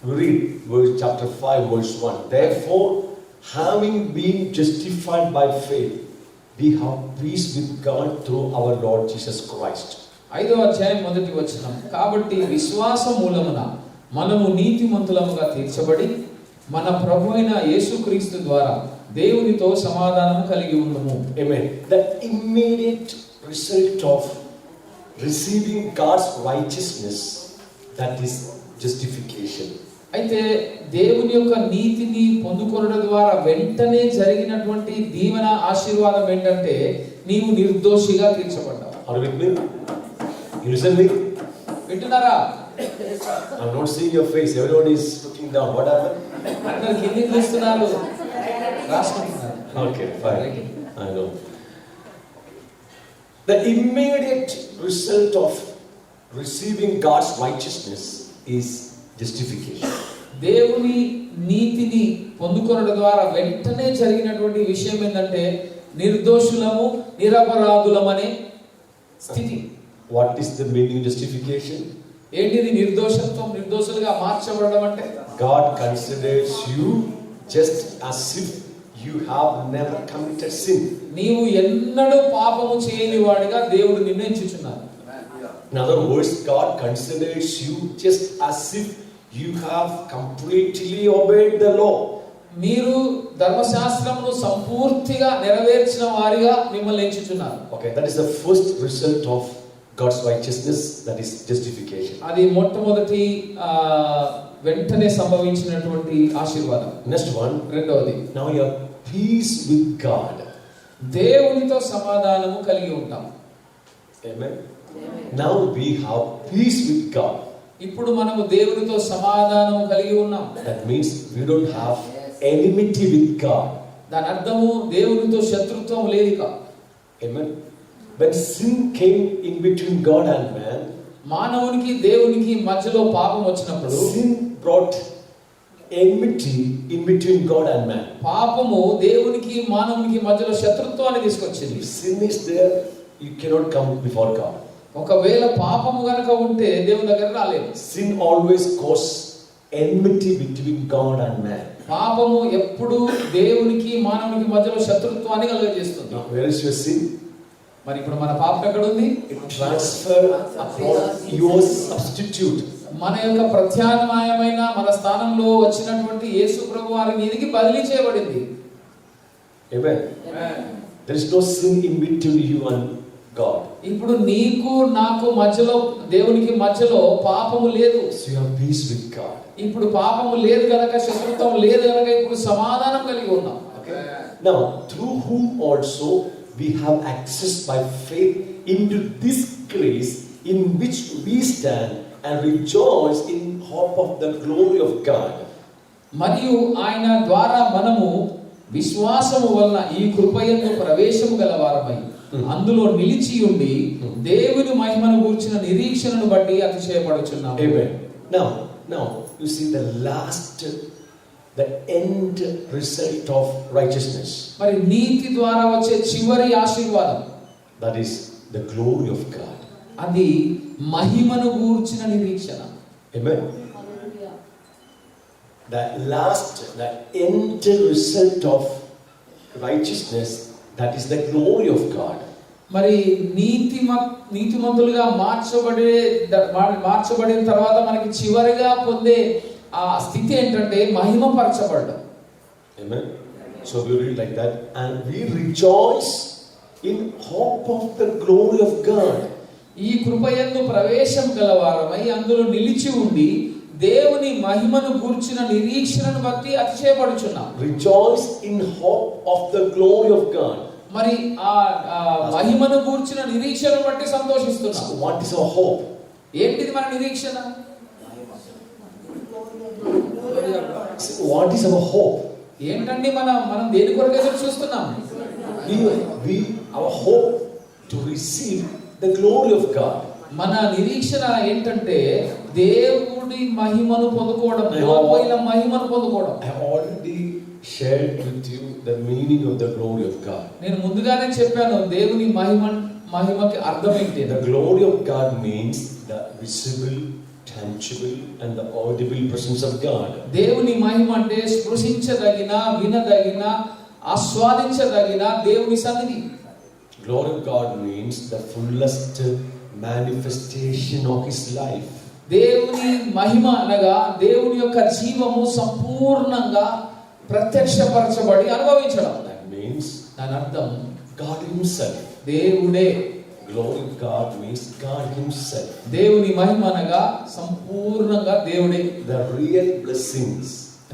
We read verse chapter 5 verse 1. Therefore, having been justified by faith, we have peace with God through our Lord Jesus Christ. 5వ అధ్యాయం 1వ వచనం. కాబట్టి విశ్వాస మూలమున మనము నీతిమంతులముగా తీర్చబడి మన ప్రభువైన యేసుక్రీస్తు ద్వారా దేవునితో సమాధానము కలిగి ఉన్నాము. Amen. The immediate result of receiving God's righteousness, that is justification. అయితే దేవుని యొక్క నీతిని పొందుకొనడం ద్వారా వెంటనే జరిగినటువంటి దీవెన ఆశీర్వాదం ఏంటంటే నీవు నిర్దోషిగా తీర్చబడ్డావు. Are you with me? You listen me? వింటున్నారా? I'm not seeing your face. Everyone is looking down. What happened? అందరూ కిందికి చూస్తున్నారు, రాసుకుంటున్నారు. Okay, fine. I know. The immediate result of receiving God's righteousness is justification. దేవుని నీతిని పొందుకొనడం ద్వారా వెంటనే జరిగినటువంటి విషయం ఏంటంటే నిర్దోషులము నిరపరాధులమనే స్థితి. What is the meaning of justification? ఏంటిది నిర్దోషత్వం, నిర్దోషులుగా మార్చబడడం అంటే? God considers you just as if you have never committed sin. నీవు ఎన్నడూ పాపము చేయని వాడిగా దేవుడు నిన్ను ఎంచుచున్నాడు. In other words, God considers you just as if you have completely obeyed the law. మీరు ధర్మశాస్త్రమును సంపూర్తిగా నెరవేర్చిన వారిగా మిమ్మల్ని ఎంచుచున్నారు. Okay, that is the first result of God's righteousness, that is justification. అది మొట్టమొదటి వెంటనే సంభవించినటువంటి ఆశీర్వాదం. Next one, రెండవది, now you have peace with God. దేవునితో సమాధానము కలిగి ఉంటాం. Amen. Now we have peace with God. ఇప్పుడు మనము దేవునితో సమాధానము కలిగి ఉన్నాం. That means we don't have enmity with God. దాని అర్థము దేవునితో శత్రుత్వం లేదు ఇక. Amen. When sin came in between God and man, మానవునికి దేవునికి మధ్యలో పాపం వచ్చినప్పుడు sin brought enmity in between God and man. పాపము దేవునికి మానవునికి మధ్యలో శత్రుత్వాన్ని తీసుకొచ్చింది. If sin is there, you cannot come before God. ఒకవేళ పాపము గనక ఉంటే దేవుని దగ్గర రాలేము. Sin always causes enmity between God and man. పాపము ఎప్పుడు దేవునికి మానవునికి మధ్యలో శత్రుత్వాన్ని కలుగజేస్తుంది. Now, where is your sin? మరి ఇప్పుడు మన పాపం ఎక్కడ ఉంది? It transferred upon your substitute. మన యొక్క ప్రత్యామ్నాయమైన మన స్థానంలో వచ్చినటువంటి యేసు ప్రభు వారి మీదకి బదిలీ చేయబడింది. Amen. There is no sin in between you and God. ఇప్పుడు నీకు నాకు మధ్యలో దేవునికి మధ్యలో పాపము లేదు. So you have peace with God. ఇప్పుడు పాపము లేదు గనక, శత్రుత్వం లేదు గనక ఇప్పుడు సమాధానం కలిగి ఉన్నాం. Now, through whom also we have access by faith into this grace in which we stand and rejoice in hope of the glory of God. మరియు ఆయన ద్వారా మనము విశ్వాసము వలన ఈ కృపయందు ప్రవేశము గలవారమై అందులో నిలిచి ఉండి దేవుని మహిమను గూర్చిన నిరీక్షణను బట్టి అతిశయపడుచున్నాము. Amen. Now you see the end result of righteousness. మరి నీతి ద్వారా వచ్చే చివరి ఆశీర్వాదం, that is the glory of God. అది మహిమను గూర్చిన నిరీక్షణ. Amen. The end result of righteousness, that is the glory of God. మరి నీతిమంతులుగా మార్చబడిన తర్వాత మనకి చివరిగా పొందే ఆ స్థితి ఏంటంటే మహిమపరచబడడం. Amen. So we read like that, and we rejoice in hope of the glory of God. ఈ కృపయందు ప్రవేశం గలవారమై అందులో నిలిచి ఉండి దేవుని మహిమను గూర్చిన నిరీక్షణను బట్టి అతిశయపడుచున్నాం. Rejoice in hope of the glory of God. మరి ఆ మహిమను గూర్చిన నిరీక్షణను బట్టి సంతోషిస్తున్నాం. So what is our hope? ఏంటిది మన నిరీక్షణ? What is our hope? ఏంటండి మనం దేని కొరకు ఎదురు చూస్తున్నాం? Our hope to receive the glory of God. మన నిరీక్షణ ఏంటంటే దేవుడి మహిమను పొందుకోవడం, లోపైన మహిమను పొందుకోవడం. I have already shared with you the meaning of the glory of God. నేను ముందుగానే చెప్పాను దేవుని మహిమకి అర్థం ఏంటి. The glory of God means the visible, tangible and the audible presence of God. దేవుని మహిమ అంటే స్పృశించదగిన, వినదగిన, ఆస్వాదించదగిన దేవుని సన్నిధి. Glory of God means the fullest manifestation of His life. దేవుని మహిమ అనగా దేవుని యొక్క జీవము సంపూర్ణంగా ప్రత్యక్షపరచబడి అనుభవించడం. That means దాని అర్థం God Himself. దేవుడే. Glory of God means God Himself. దేవుని మహిమ అనగా సంపూర్ణంగా దేవుడే. The real blessings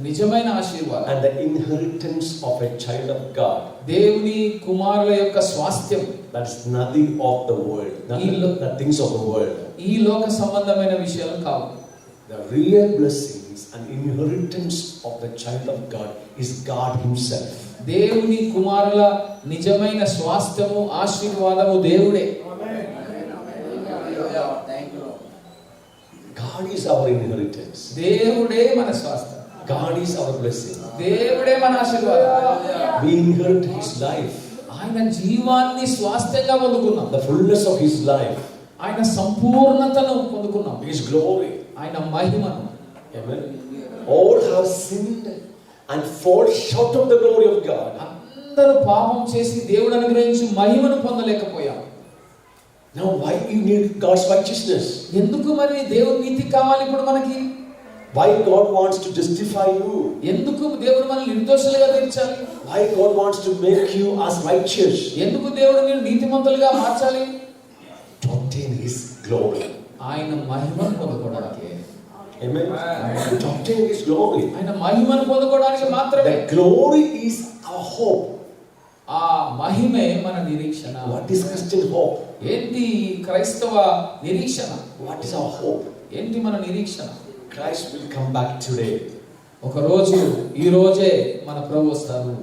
నిజమైన ఆశీర్వాదం and the inheritance of a child of God. దేవుని కుమారుల యొక్క స్వాస్థ్యం. That is nothing of the world, the things of the world. ఈ లోక సంబంధమైన విషయాలు కావు. The real blessings and inheritance of the child of God is God Himself. దేవుని కుమారుల నిజమైన స్వాస్థ్యము, ఆశీర్వాదము దేవుడే. God is our inheritance. దేవుడే మన స్వాస్థ్యం. God is our blessing. దేవుడే మన ఆశీర్వాదం. We inherit His life. ఆయన జీవాన్ని స్వాస్థ్యంగా పొందుకున్నాం. The fullness of His life. ఆయన సంపూర్ణతను పొందుకున్నాం. His glory. ఆయన మహిమను. Amen. All have sinned and fall short of the glory of God. అందరూ పాపం చేసి దేవుడు అనుగ్రహించి మహిమను పొందలేకపోయాం. Now why you need God's righteousness? ఎందుకు మరి దేవుని నీతి కావాలి ఇప్పుడు మనకి? Why God wants to justify you? ఎందుకు దేవుడు మనల్ని నిర్దోషులుగా తీర్చాలి? Why God wants to make you as righteous? ఎందుకు దేవుడు మీరు నీతిమంతులుగా మార్చాలి? To obtain His glory. ఆయన మహిమను పొందుకోవడానికి. Amen. To obtain His glory. ఆయన మహిమను పొందుకోవడానికి మాత్రమే. The glory is our hope. ఆ మహిమే మన నిరీక్షణ. What is Christian hope? ఏంటి క్రైస్తవ నిరీక్షణ? What is our hope? ఏంటి మన నిరీక్షణ? Christ will come back today. ఒక రోజు, ఈ రోజే మన ప్రభు వస్తారు.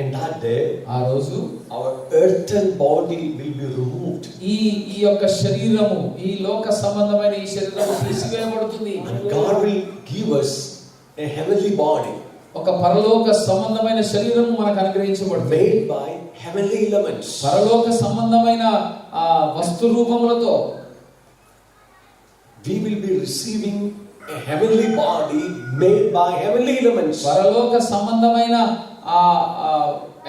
In that day, ఆ రోజు our earthen body will be removed. ఈ యొక్క శరీరము, ఈ లోక సంబంధమైన ఈ శరీరము తీసివేయబడుతుంది. And God will give us a heavenly body. ఒక పరలోక సంబంధమైన శరీరము మనకు అనుగ్రహించబడుతుంది. Made by heavenly elements. పరలోక సంబంధమైన వస్తు రూపములతో We will be receiving a heavenly body made by heavenly elements. పరలోక సంబంధమైన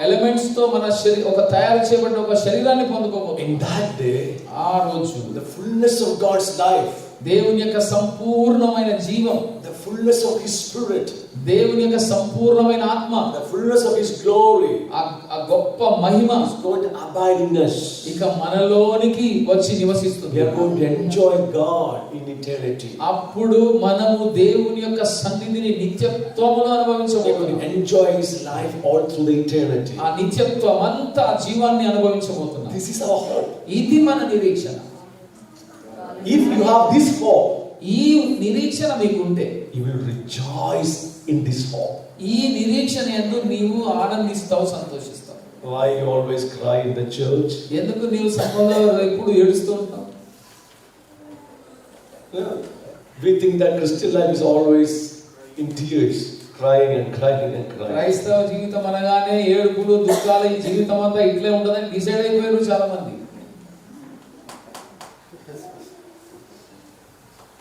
ఎలిమెంట్స్ తో మన ఒక తయారు చేయబడిన ఒక శరీరాన్ని పొందుకోబోతున్నాం. In that day, ఆ రోజు the fullness of God's life, దేవుని యొక్క సంపూర్ణమైన జీవం, the fullness of His Spirit, దేవుని యొక్క సంపూర్ణమైన ఆత్మ, the fullness of His glory, ఆ గొప్ప మహిమ is going to abide in us. ఇక మనలోనికి వచ్చి నివసిస్తుంది. We are going to enjoy God in eternity. అప్పుడు మనము దేవుని యొక్క సన్నిధిని నిత్యత్వములో అనుభవించబోతున్నాం. Enjoy His life all through the eternity. ఆ నిత్యత్వం అంతా జీవాన్ని అనుభవించబోతున్నాం. This is our hope. ఇది మన నిరీక్షణ. If you have this hope, ఈ నిరీక్షణ మీకుంటే you will rejoice in this hope. ఈ నిరీక్షణ యందు నీవు ఆనందిస్తావు, సంతోషిస్తావు. Why you always cry in the church? ఎందుకు నీవు సభలో ఎప్పుడు ఏడుస్తూ ఉంటావు? Yeah. We think that Christian life is always in tears, crying and crying and crying. క్రైస్తవ జీవితం అనగానే ఏడుపులు దుఃఖాలు, ఈ జీవితం అంతా ఇట్లే ఉండదని డిసైడ్ అయిపోయారు చాలా మంది.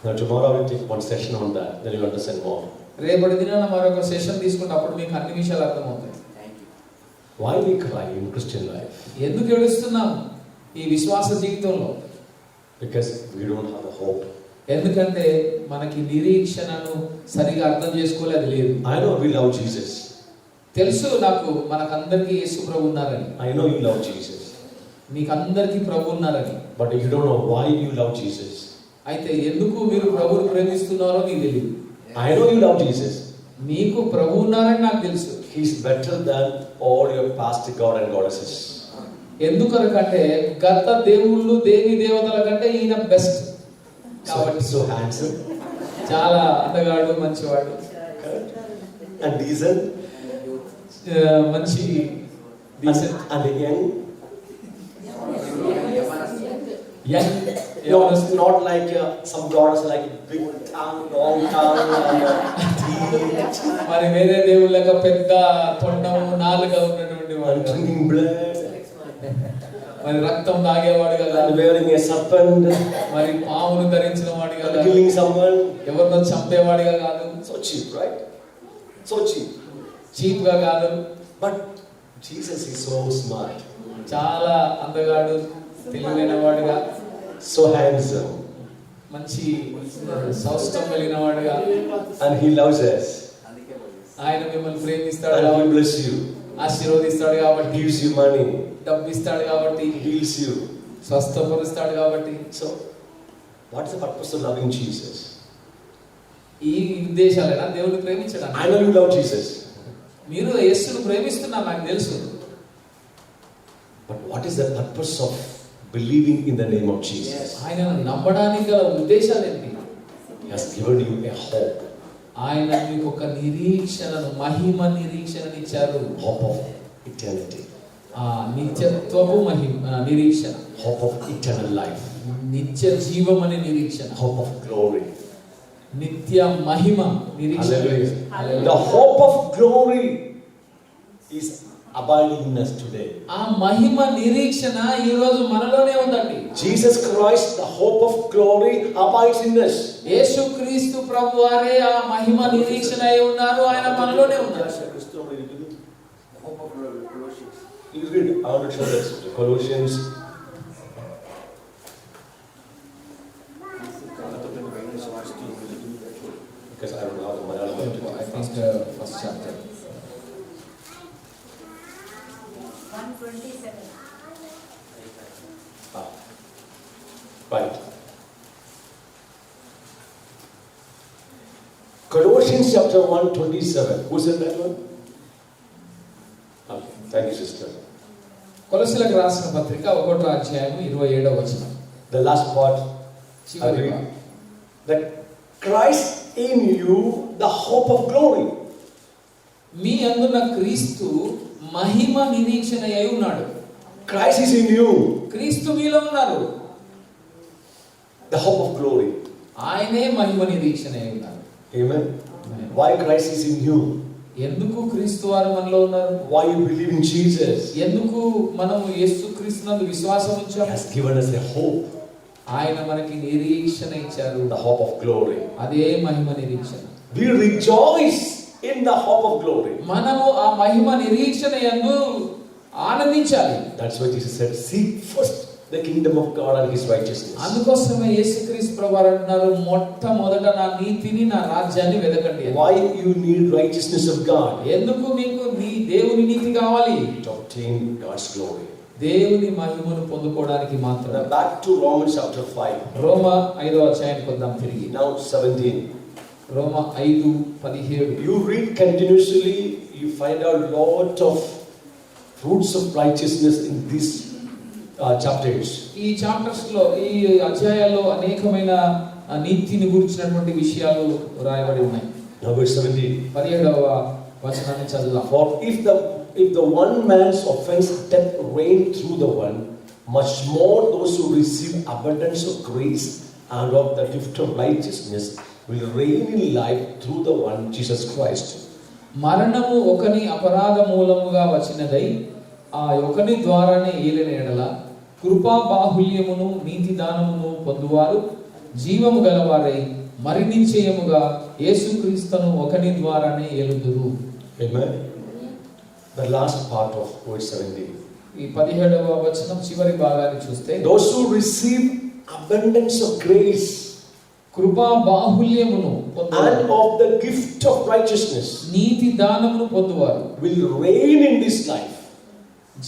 Now tomorrow we take one session on that, then you understand more. రేపటి దినాన మరొక సెషన్ తీసుకుంటే అప్పుడు మీకు అన్ని విషయాలు అర్థమవుతాయి. Why we cry in Christian life? ఎందుకు ఏడుస్తున్నాం ఈ విశ్వాస జీవితంలో? Because we don't have a hope. ఎందుకంటే మనకి నిరీక్షణను సరిగా అర్థం చేసుకోలేదు లేదు. I know we love Jesus. తెలుసు నాకు, మనకందరికీ యేసు ప్రభు ఉన్నారని. I know you love Jesus. మీకు అందరికీ ప్రభు ఉన్నారని. But you don't know why you love Jesus. అయితే ఎందుకు మీరు ప్రభువుని ప్రేమిస్తున్నారో మీకు తెలియదు. I know you love Jesus. మీకు ప్రభు ఉన్నారని నాకు తెలుసు. He is better than all your past god and goddesses. ఎందుకంటే గత దేవుళ్ళు దేవి దేవతల కంటే ఈయన బెస్ట్ కాబట్టి. So handsome, చాలా అందగాడు, మంచివాడు, and decent, మంచి decent and young. Young. No, it's not like some goddess like big tongue, long tongue, and teeth, మరి వేరే దేవుళ్ళక పెద్ద తొండము నాలుగా ఉన్నటువంటి and వాడు, drinking blood, మరి రక్తం తాగేవాడుగా and కాదు, wearing a serpent, మరి పామును ధరించిన వాడిగా and కాదు, killing someone. ఎవరినో చంపేవాడిగా కాదు, So cheap, right? So cheap. Cheap గా కాదు. But Jesus is so smart, చాలా అందగాడు, తెలివైన వాడుగా, so handsome, మంచి సౌష్టం కలిగిన వాడుగా. and He loves us, ఆయన మిమ్మల్ని ప్రేమిస్తాడు and He కాబట్టి, bless you, ఆశీర్వదిస్తాడు కాబట్టి, gives you money, డబ్బు ఇస్తాడు కాబట్టి, heals you. స్వస్థపరుస్తాడు కాబట్టి. So, what is the purpose of loving Jesus? ఈ ఉద్దేశాలైనా దేవుని ప్రేమించడానికి. I know you love Jesus, మీరు యేసును ప్రేమిస్తున్నారు నాకు తెలుసు. but what is the purpose of believing in the name of Jesus? ఆయనను నమ్మడానికి గల ఉద్దేశాలు ఏంటి? He has given you a hope, ఆయన మీకు ఒక నిరీక్షణను, మహిమ నిరీక్షణను ఇచ్చారు. hope of eternity, ఆ నిత్యత్వపు నిరీక్షణ, hope of eternal life, నిత్య జీవం అనే నిరీక్షణ, hope of glory. నిత్య మహిమ నిరీక్షణ. Hallelujah. The hope of glory is abiding in us today. ఆ మహిమ నిరీక్షణ ఈ రోజు మనలోనే ఉందండి. Jesus Christ, the hope of glory, abides in us. యేసుక్రీస్తు ప్రభువారే ఆ మహిమ నిరీక్షణ అయి ఉన్నారు. ఆయన మనలోనే ఉన్నారు. You read, I want to show this. Colossians. Because I don't know how the Malayalam. I think first chapter. 127. Right. Colossians chapter 1:27. Who said that one? Okay. Thank you, sister. కొలస్సీలకు రాసిన పత్రిక 1వ అధ్యాయం 27వ వచనం. The last part. చివరి Agree. That Christ in you, the hope of glory. మీ అందున్న క్రీస్తు మహిమ నిరీక్షణ అయి ఉన్నాడు. Christ is in you, క్రీస్తు మీలో ఉన్నారు. the hope of glory. ఆయనే మహిమ నిరీక్షణ అయి ఉన్నారు. Amen. Why Christ is in you? ఎందుకు క్రీస్తు వారు మనలో ఉన్నారు? Why you believe in Jesus? ఎందుకు మనం యేసుక్రీస్తునందు విశ్వాసం He ఉంచాము? has given us a hope, ఆయన మనకి నిరీక్షణ ఇచ్చారు. the hope of glory. అదే మహిమ నిరీక్షణ. We rejoice in the hope of glory. మనము ఆ మహిమ నిరీక్షణ యందు ఆనందించాలి. That's why Jesus said, seek first the kingdom of God and His righteousness. అందుకోసమే యేసుక్రీస్తు ప్రభువారు అంటున్నారు, మొట్టమొదట నా నీతిని నా రాజ్యాన్ని వెదకండి. Why you need righteousness of God? ఎందుకు మీకు నీ దేవుని నీతి కావాలి? To obtain God's glory. దేవుని మహిమను పొందుకోవడానికి మాత్రమే. Now back to Romans chapter 5. రోమ 5వ అధ్యాయానికి వద్దాం తిరిగి. Now 17. రోమ 5:17. You read continuously, you find out lot of fruits of righteousness in these chapters. ఈ చాప్టర్స్ లో ఈ అధ్యాయాల్లో అనేకమైన నీతిని గురించినటువంటి విషయాలు రాయబడి ఉన్నాయి. Now verse 17. 17వ వచనాన్ని చదువుదాం. For if the one man's offense death reigned through the one, much more those who receive abundance of grace and of the gift of righteousness will reign in life through the one Jesus Christ. మరణము ఒకని అపరాధ మూలముగా వచ్చినదై ఆ ఒకని ద్వారానే ఏలిన ఎడల కృపా బాహుల్యమును నీతి దానమును పొందువారు జీవము గలవారై మరణించేయముగా యేసుక్రీస్తును ఒకని ద్వారానే ఏలుదురు. Amen. The last part of verse 17. ఈ 17వ వచనం చివరి భాగాన్ని చూస్తే, Those who receive abundance of grace కృపా బాహుల్యమును and పొందువారు of the gift of righteousness NITI దానమును పొందువారు will reign in this life.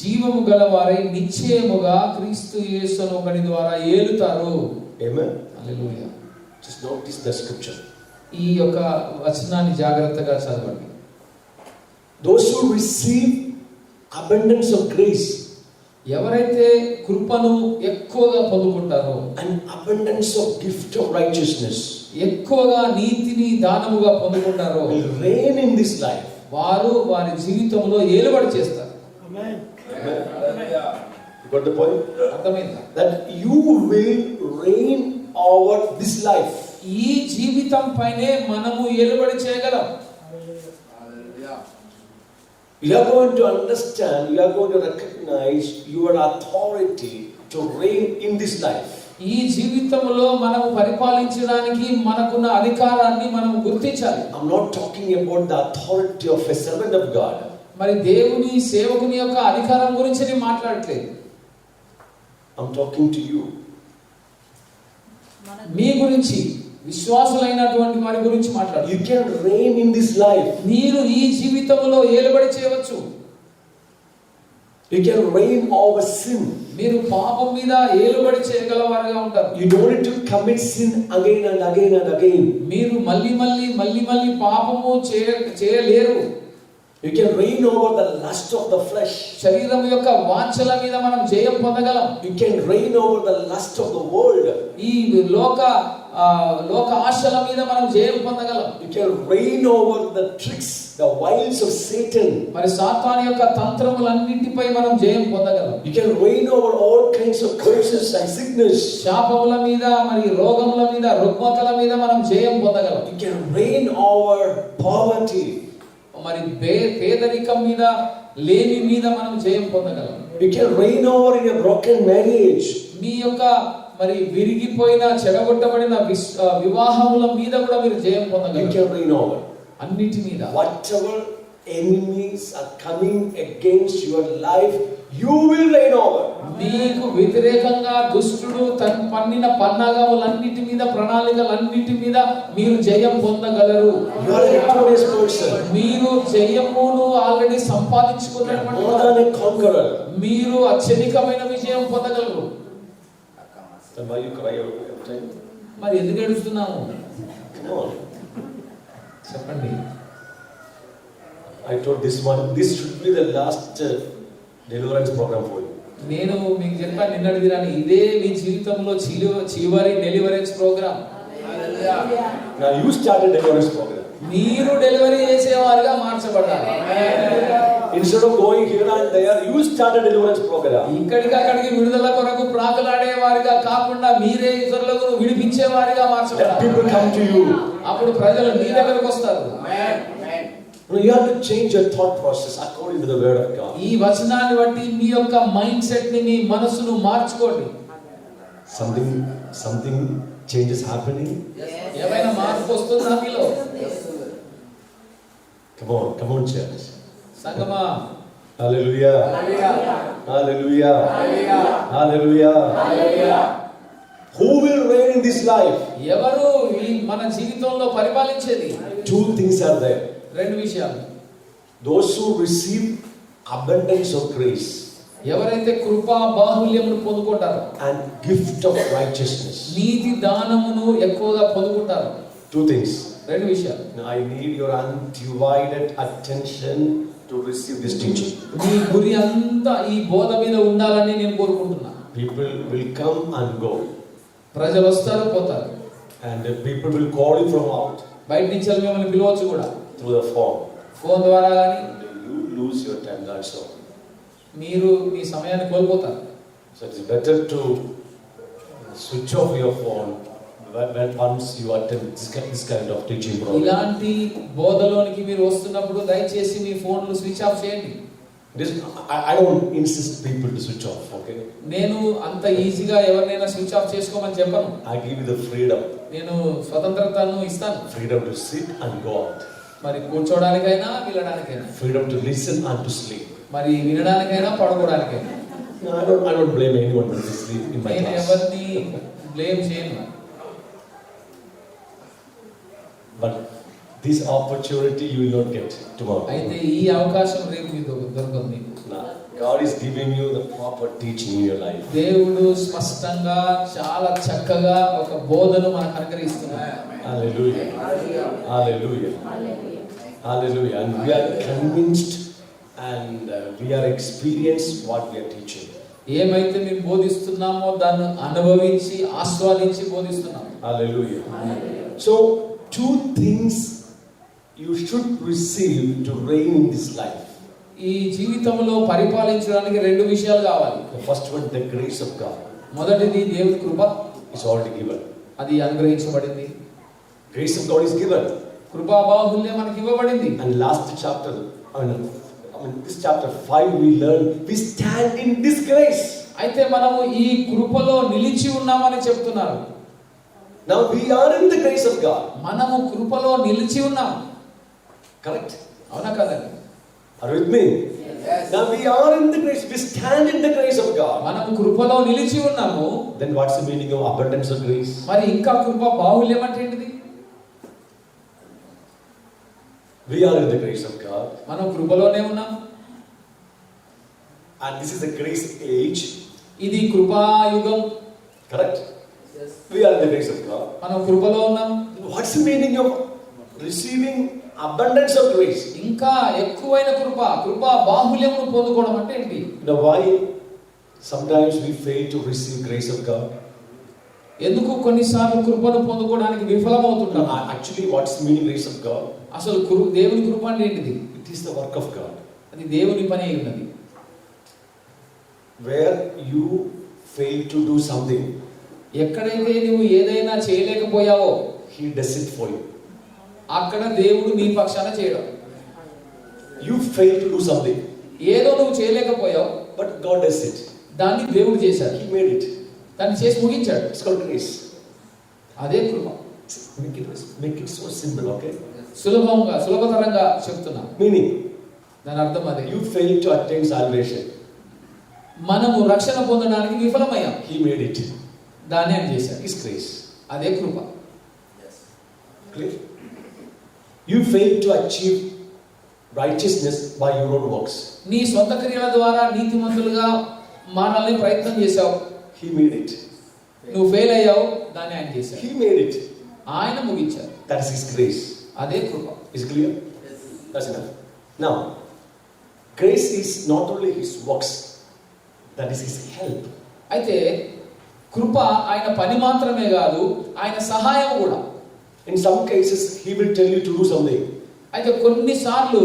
జీవము గలవారై నిశ్చయముగా క్రీస్తు యేసును ఒకని ద్వారా ఏలుతారు. Amen. Hallelujah. Just notice the scripture. ఈ యొక్క వచనాన్ని జాగ్రత్తగా చదవండి. Those who receive abundance of grace ఎవరైతే కృపను ఎక్కువగా పొందుకుంటారో and abundance of gift of righteousness ఎక్కువగా నీతిని దానముగా పొందుకుంటారో will reign in this life. వారు వారి జీవితంలో ఏలుబడి చేస్తారు. Amen. You got the point? అర్థమైందా? That you will reign over this life. ఈ జీవితం పైనే మనము ఏలుబడి చేయగలం. You are going to understand, you are going to recognize your authority to reign in this life. ఈ జీవితంలో మనము పరిపాలించడానికి మనకున్న అధికారాన్ని మనం గుర్తించాలి. I'm not talking about the authority of a servant of God. మరి దేవుని సేవకుని యొక్క అధికారం గురించి నేను మాట్లాడట్లేదు. I'm talking to you. మీ గురించి, విశ్వాసులైనటువంటి వారి గురించి మాట్లాడుతున్నాను. You can reign in this life. మీరు ఈ జీవితంలో ఏలుబడి చేయవచ్చు. You can reign over sin. మీరు పాపం మీద ఏలుబడి చేయగలవారుగా ఉంటారు. You don't need to commit sin again and again and again. మీరు మళ్ళీ పాపము చేయలేరు. You can reign over the lust of the flesh. శరీరం యొక్క వాంఛల మీద మనం జయం పొందగలం. You can reign over the lust of the world. ఈ లోక ఆశల మీద మనం జయం పొందగలం. You can reign over the tricks, the wiles of Satan. మరి సాతాను యొక్క తంత్రములన్నిటిపై మనం జయం పొందగలం. You can reign over all kinds of curses and sickness. శాపముల మీద, మరి రోగముల మీద, రుగ్మతల మీద మనం జయం పొందగలం. You can reign over poverty. మరి పేదరికం మీద లేమి మీద మనం జయం పొందగలం. You can reign over in a broken marriage. మీ యొక్క మరి విరిగిపోయిన చెడగొట్టబడిన వివాహముల మీద కూడా మీరు జయం You పొందగలరు. can reign over. అన్నిటి మీద Whatever enemies are coming against your life, you will reign over. మీకు వ్యతిరేకంగా దుష్టుడు తన పన్నిన పన్నాగములన్నిటి మీద ప్రణాళికలన్నిటి మీద మీరు జయం పొందగలరు. You are a victorious person. మీరు జయమును ఆల్రెడీ More సంపాదించుకున్నటువంటి than a conqueror. మీరు అత్యధికమైన విజయం పొందగలరు. Then why you cry every time? మరి ఎందుకు ఏడుస్తున్నాము Come on. చెప్పండి. I told this one, this should be the last deliverance program for you. నేను మీకు చెప్పాను నిన్నటి దినాన్ని, ఇదే మీ జీవితంలో చివరి deliverance program. Now you started deliverance program. మీరు డెలివరీ చేసేవారుగా మార్చబడ్డారు. Instead of going here and there, you started deliverance program. ఇక్కడికి అక్కడికి విడుదల కొరకు ప్రాకులాడే వారిగా కాకుండా మీరే ఇతరులకు విడిపించే వారిగా Let మార్చబడ్డారు. people come to you. అప్పుడు ప్రజలు మీ దగ్గరకు వస్తారు. You have to change your thought process according to the word of God. ఈ వచనాన్ని బట్టి మీ యొక్క మైండ్ సెట్ ని, మీ మనసును మార్చుకోండి. Something changes happening. ఏమైనా మార్పు వస్తుందా మీలో? Come on, church. సంగమా, Hallelujah. Hallelujah. Hallelujah. Who will reign in this life? ఎవరు ఈ మన జీవితంలో పరిపాలించేది? Two things are there. రెండు విషయాలు. Those who receive abundance of grace ఎవరైతే కృపా బాహుల్యమును పొందుకుంటారో and gift of righteousness. నీతి దానమును ఎక్కువగా పొందుకుంటారు. Two things. రెండు విషయాలు. Now I need your undivided attention to receive this teaching. మీ గురి అంతా ఈ బోధ మీద ఉండాలని నేను కోరుకుంటున్నా. People will come and go, ప్రజలు వస్తారు పోతారు. and people will call you from out బయట నుంచి మిమ్మల్ని పిలవచ్చు కూడా, through the phone. ఫోన్ ద్వారా కానీ. You lose your time, that's all. మీరు మీ సమయాన్ని కోల్పోతారు. So it's better to switch off your phone when once you attend this kind of teaching program. ఇలాంటి బోధలోనికి మీరు వస్తున్నప్పుడు దయచేసి మీ ఫోన్లు స్విచ్ ఆఫ్ చేయండి. I don't insist people to switch off, okay? నేను అంత ఈజీగా ఎవరినైనా స్విచ్ ఆఫ్ చేసుకోమని చెప్పను. I give you the freedom. నేను స్వతంత్రతను ఇస్తాను. Freedom to sit and go out. మరి కూర్చోడానికైనా వినడానికైనా, Freedom to listen and to sleep. మరి వినడానికైనా పడుకోవడానికైనా. No, I don't blame anyone when they sleep in my నేను class. ఎవరిని బ్లేమ్ చేయను. But this opportunity you will not get tomorrow. అయితే ఈ అవకాశం రేపు మీకు దొరకదు. మీకు Now, God is giving you the proper teaching in your life. దేవుడు స్పష్టంగా చాలా చక్కగా ఒక బోధను మనకు అనుగ్రహిస్తున్నాడు. Hallelujah. Hallelujah. Hallelujah. And we are convinced and we are experienced what we are teaching. ఏమైతే మేము బోధిస్తున్నామో దాన్ని అనుభవించి ఆస్వాదించి బోధిస్తున్నాం. Hallelujah. So, two things you should receive to reign in this life. ఈ జీవితంలో పరిపాలించడానికి రెండు విషయాలు కావాలి. The first one, the grace of God. మొదటిది దేవుని కృప, It's already given. అది అనుగ్రహించబడింది. Grace of God is given. కృపా బాహుల్యం మనకి ఇవ్వబడింది. And last chapter, I mean this chapter 5 we learn we stand in this grace. అయితే మనము ఈ కృపలో నిలిచి ఉన్నామని చెప్తున్నారు. Now we are in the grace of God. మనము కృపలో నిలిచి ఉన్నాం. Correct? అవునా కదండి? Are you with me? Yes. Now we are in the grace. We stand in the grace of God. మనము కృపలో నిలిచి ఉన్నాము. Then what's the meaning of abundance of grace? మరి ఇంకా కృప బాహుల్యం అంటే ఏంటిది? We are in the grace of God. మనం కృపలోనే ఉన్నాం. And this is the grace age. ఇది కృపా యుగం. Correct? Yes. We are in the grace of God. మనం కృపలో ఉన్నాం. What's the meaning of receiving abundance of grace? ఇంకా ఎక్కువైన కృపా బాహుల్యమును పొందుకోవడం అంటే ఏంటి? Now why sometimes we fail to receive grace of God? ఎందుకు కొన్నిసార్లు కృపను పొందుకోవడానికి విఫలమవుతుంటాం? Actually, what's the meaning of grace of God? అసలు దేవుని కృప అంటే ఏంటిది? It is the work of God. అది దేవుని పని అయి ఉన్నది. Where you fail to do something, ఎక్కడైతే నువ్వు ఏదైనా చేయలేకపోయావో He does it for you. అక్కడ దేవుడు నీ పక్షాన చేయడం. You fail to do something. ఏదో నువ్వు చేయలేకపోయావు, but God does it. దాన్ని దేవుడు చేశాడు, He made it. దాన్ని చేసి ముగించాడు. It's called grace. అదే కృప. Make it so simple, okay? సులభతరంగా చెప్తున్నా. Meaning, దాని అర్థం అదే. you failed to attain salvation. మనము రక్షణ పొందడానికి విఫలమయ్యాం, He made it. దాన్ని ఆయన చేశాడు. His grace. అదే కృప. Clear? You failed to achieve righteousness by your own works. నీ సొంత క్రియల ద్వారా నీతిమంతులుగా మారాలని ప్రయత్నం చేశావు, He made it. నువ్వు ఫెయిల్ అయ్యావు, దాన్ని ఆయన చేశాడు. He made it. ఆయన ముగించాడు. That is His grace. అదే కృప. Is it clear? That's enough. Now, grace is not only His works, that is His help. అయితే కృప ఆయన పని మాత్రమే కాదు, ఆయన సహాయం కూడా. In some cases, He will tell you to do something. అయితే కొన్నిసార్లు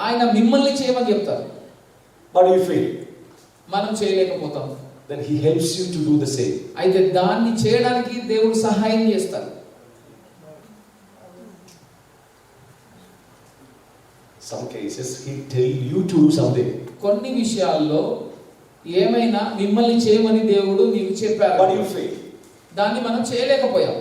ఆయన మిమ్మల్ని చేయమని చెప్తారు, But you fail. మనం చేయలేకపోతాం. Then He helps you to do the same. అయితే దాన్ని చేయడానికి దేవుడు సహాయం చేస్తారు. Some cases, He tell you to do something. కొన్ని విషయాల్లో ఏమైనా మిమ్మల్ని చేయమని దేవుడు నీకు చెప్పారు, But you fail. దాన్ని మనం చేయలేకపోయాం.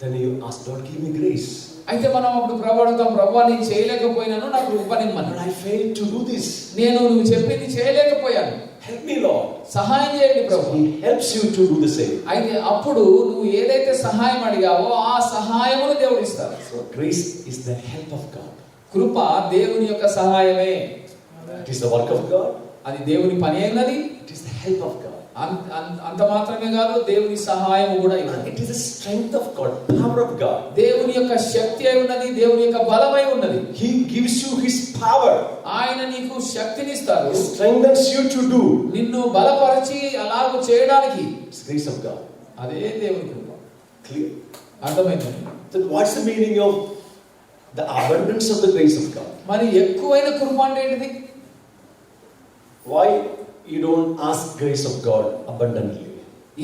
Then you ask, Lord, give me grace. అయితే మనం అప్పుడు ప్రభు అడుగుతాం, ప్రభు నేను చేయలేకపోయినాను, నాకు కృపనిమ్మని. But I failed to do this. నేను నువ్వు చెప్పింది చేయలేకపోయాను, Help me, Lord. సహాయం చేయండి ప్రభు. He helps you to do the same. అయితే అప్పుడు నువ్వు ఏదైతే సహాయం అడిగావో ఆ సహాయమును దేవుడు ఇస్తారు. So grace is the help of God. కృప దేవుని యొక్క సహాయమే. It is the work of God. అది దేవుని పని అయినది, It is the help of God. అంత మాత్రమే కాదు, దేవుని సహాయం కూడా And ఉన్నది. it is the strength of God, power of God. దేవుని యొక్క శక్తి అయి ఉన్నది, దేవుని యొక్క బలమై ఉన్నది. He gives you His power. ఆయన నీకు శక్తిని ఇస్తారు, He strengthens you to do. నిన్ను బలపరిచి అలాగ చేయడానికి. It's the grace of God. అదే దేవుని కృప. Clear? అర్థమైంది? So what's the meaning of the abundance of the grace of God? మరి ఎక్కువైన కృప అంటే ఏంటిది? Why you don't ask grace of God abundantly?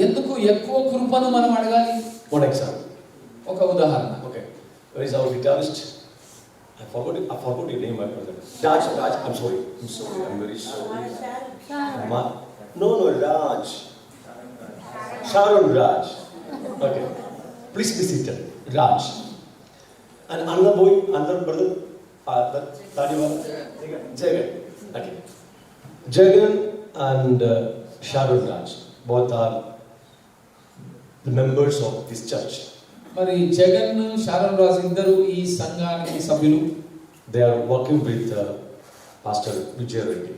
ఎందుకు ఎక్కువ కృపను మనం అడగాలి? One example. ఒక ఉదాహరణ. Okay. Where is our guitarist? I forgot your name, my brother. Raj. I'm sorry. I'm very sorry. No, Raj. Sharon Raj. Okay. Please be seated. Raj. And another boy, another brother. Jagan. Okay. Jagan and Sharon Raj. Both are the members of this church. మరి Jagan, Sharon రాజు ఇద్దరు ఈ సంఘానికి సభ్యులు. They are working with Pastor Vijay Reddy.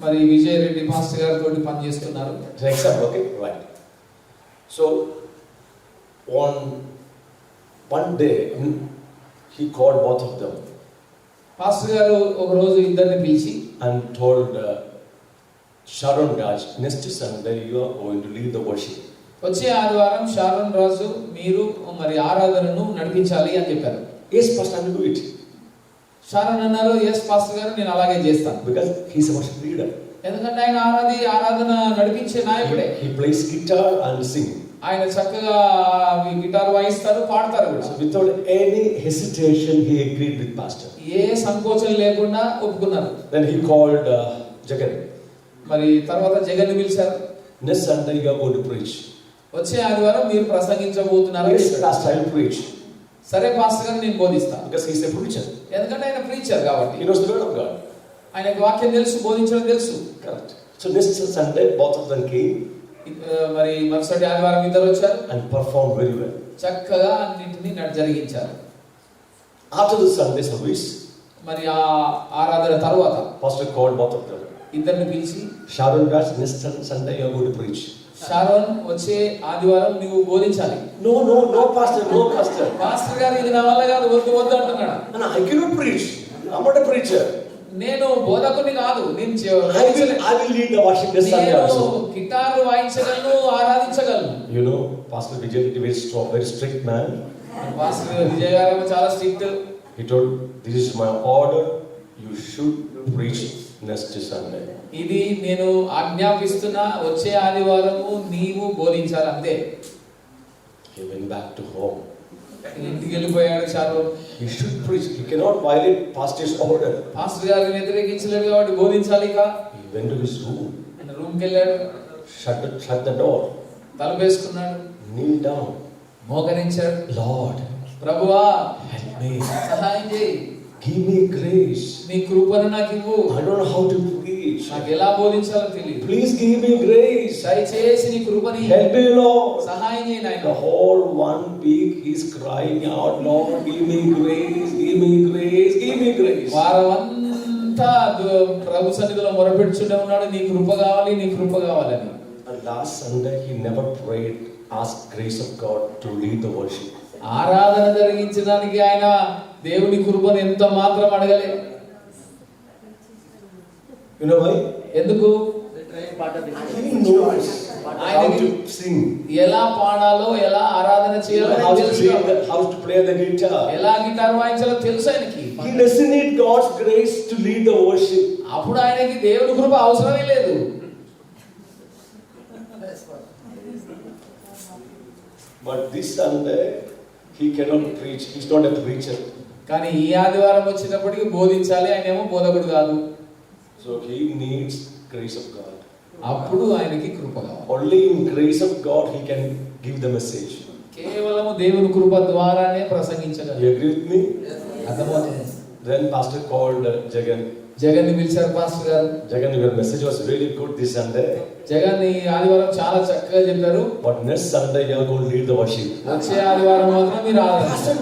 మరి Vijay Reddy pastor గారితో పనిచేస్తున్నారు. Example, okay, right. So one day he called both of them pastor గారు ఒక రోజు ఇద్దరిని పిలిచి and told Sharon Raj, next Sunday you are going to lead the worship. వచ్చే ఆదివారం శారన్ రాజు మీరు మరి ఆరాధనను నడిపించాలి అని చెప్పారు. Yes, Pastor, I will do it. Sharon అన్నారు, ఎస్ పాస్టర్ గారు, నేను అలాగే చేస్తాను. Because he is a worship leader. ఎందుకంటే ఆయన ఆరాధన నడిపించే నాయకుడే. He plays guitar and sing. ఆయన చక్కగా గిటార్ వాయిస్తారు, పాడతారు కూడా. So without any hesitation he agreed with Pastor. ఏ సంకోచం లేకుండా ఒప్పుకున్నారు. Then he called Jagan. మరి తర్వాత జగన్ పిలిచారు. Next Sunday you are going to preach. వచ్చే ఆదివారం మీరు ప్రసంగించబోతున్నారు. Yes, Pastor, I will preach. సరే పాస్టర్ గారు, నేను బోధిస్తాను. Because he is a preacher. ఎందుకంటే ఆయన ప్రీచర్ కాబట్టి. He knows the word of God. ఆయనకు వాక్యం తెలుసు, బోధించడం తెలుసు. Correct. So next Sunday both of them came మరి మరుసటి ఆదివారం ఇద్దరు వచ్చారు and performed very well. చక్కగా అన్నింటినీ జరిగించారు. After the Sunday service, మరి ఆ ఆరాధన తర్వాత Pastor called both of them. ఇద్దరిని పిలిచి, Sharon Raj, next Sunday you are going to preach. Sharon, వచ్చే ఆదివారం నువ్వు బోధించాలి. No, Pastor, no, Pastor. Pastor గారు, ఇది నా వల్ల కాదు, వద్దు అంటున్నాడు. And I cannot preach. I'm not a preacher. నేను బోధకుని కాదు, నేను I will lead the worship this Sunday also. Guitar వాయించగలను, ఆరాధించగలను. You know, Pastor Vijay is very strong, very strict man. Pastor Vijay గారు చాలా strict. He told, this is my order. You should preach next Sunday. ఇది నేను ఆజ్ఞాపిస్తున్నా, వచ్చే ఆదివారము నీవు బోధించాలి అంతే. He went back to home. ఇంటికి వెళ్ళిపోయాడు చాలు. He should preach. He cannot violate pastor's order. Pastor గారిని వ్యతిరేకించలేడు కాబట్టి బోధించాలి. ఇక He went to his room, రూమ్కి వెళ్ళాడు, shut the door, తలుపేసుకున్నాడు, kneel down. మోకరించాడు. Lord, ప్రభువా help me. సహాయం చేయి, Give me grace. నీ కృపను నాకు ఇవ్వు, I don't know how to preach. నాకు ఎలా బోధించాలో తెలియదు, Please give me grace. దయచేసి నీ కృపని Help me, Lord. సహాయం చేయి నాయన. The whole 1 week he's crying out, Lord, give me grace, give me grace, give me grace. వారమంతా ప్రభు సన్నిధిలో మొరపెట్టుచునే ఉన్నాడు, నీ కృప కావాలి, నీ కృప కావాలని. And last Sunday he never prayed, asked grace of God to lead the worship. ఆరాధన జరిగించడానికి ఆయన దేవుని కృపను ఎంత మాత్రం అడగలే. You know why? ఎందుకు? He knows how to sing, ఎలా పాడాలో, ఎలా ఆరాధన చేయాలో how to తెలుసు. how to play the guitar. ఎలా గిటార్ వాయించాలో తెలుసు ఆయనకి. He doesn't need God's grace to lead the worship. అప్పుడు ఆయనకి దేవుని కృప అవసరమే లేదు. But this Sunday he cannot preach. He's not a preacher. కానీ ఈ ఆదివారం వచ్చినప్పటికీ బోధించాలి, ఆయన ఏమో బోధకుడు కాదు. So he needs grace of God. అప్పుడు ఆయనకి కృప కావాలి. Only in grace of God he can give the message. కేవలము దేవుని కృప ద్వారానే ప్రసంగించగలరు. You agree with me? అర్థమవుతుంది. Then pastor called Jagan. జగన్ని పిలిచారు పాస్టర్ గారు. Jagan, your message was really good this Sunday. Jagan ఈ ఆదివారం చాలా చక్కగా చెప్పారు. But next Sunday you are going to lead the worship. వచ్చే ఆదివారం మాత్రం మీరు ఆరాధించాలి. Pastor,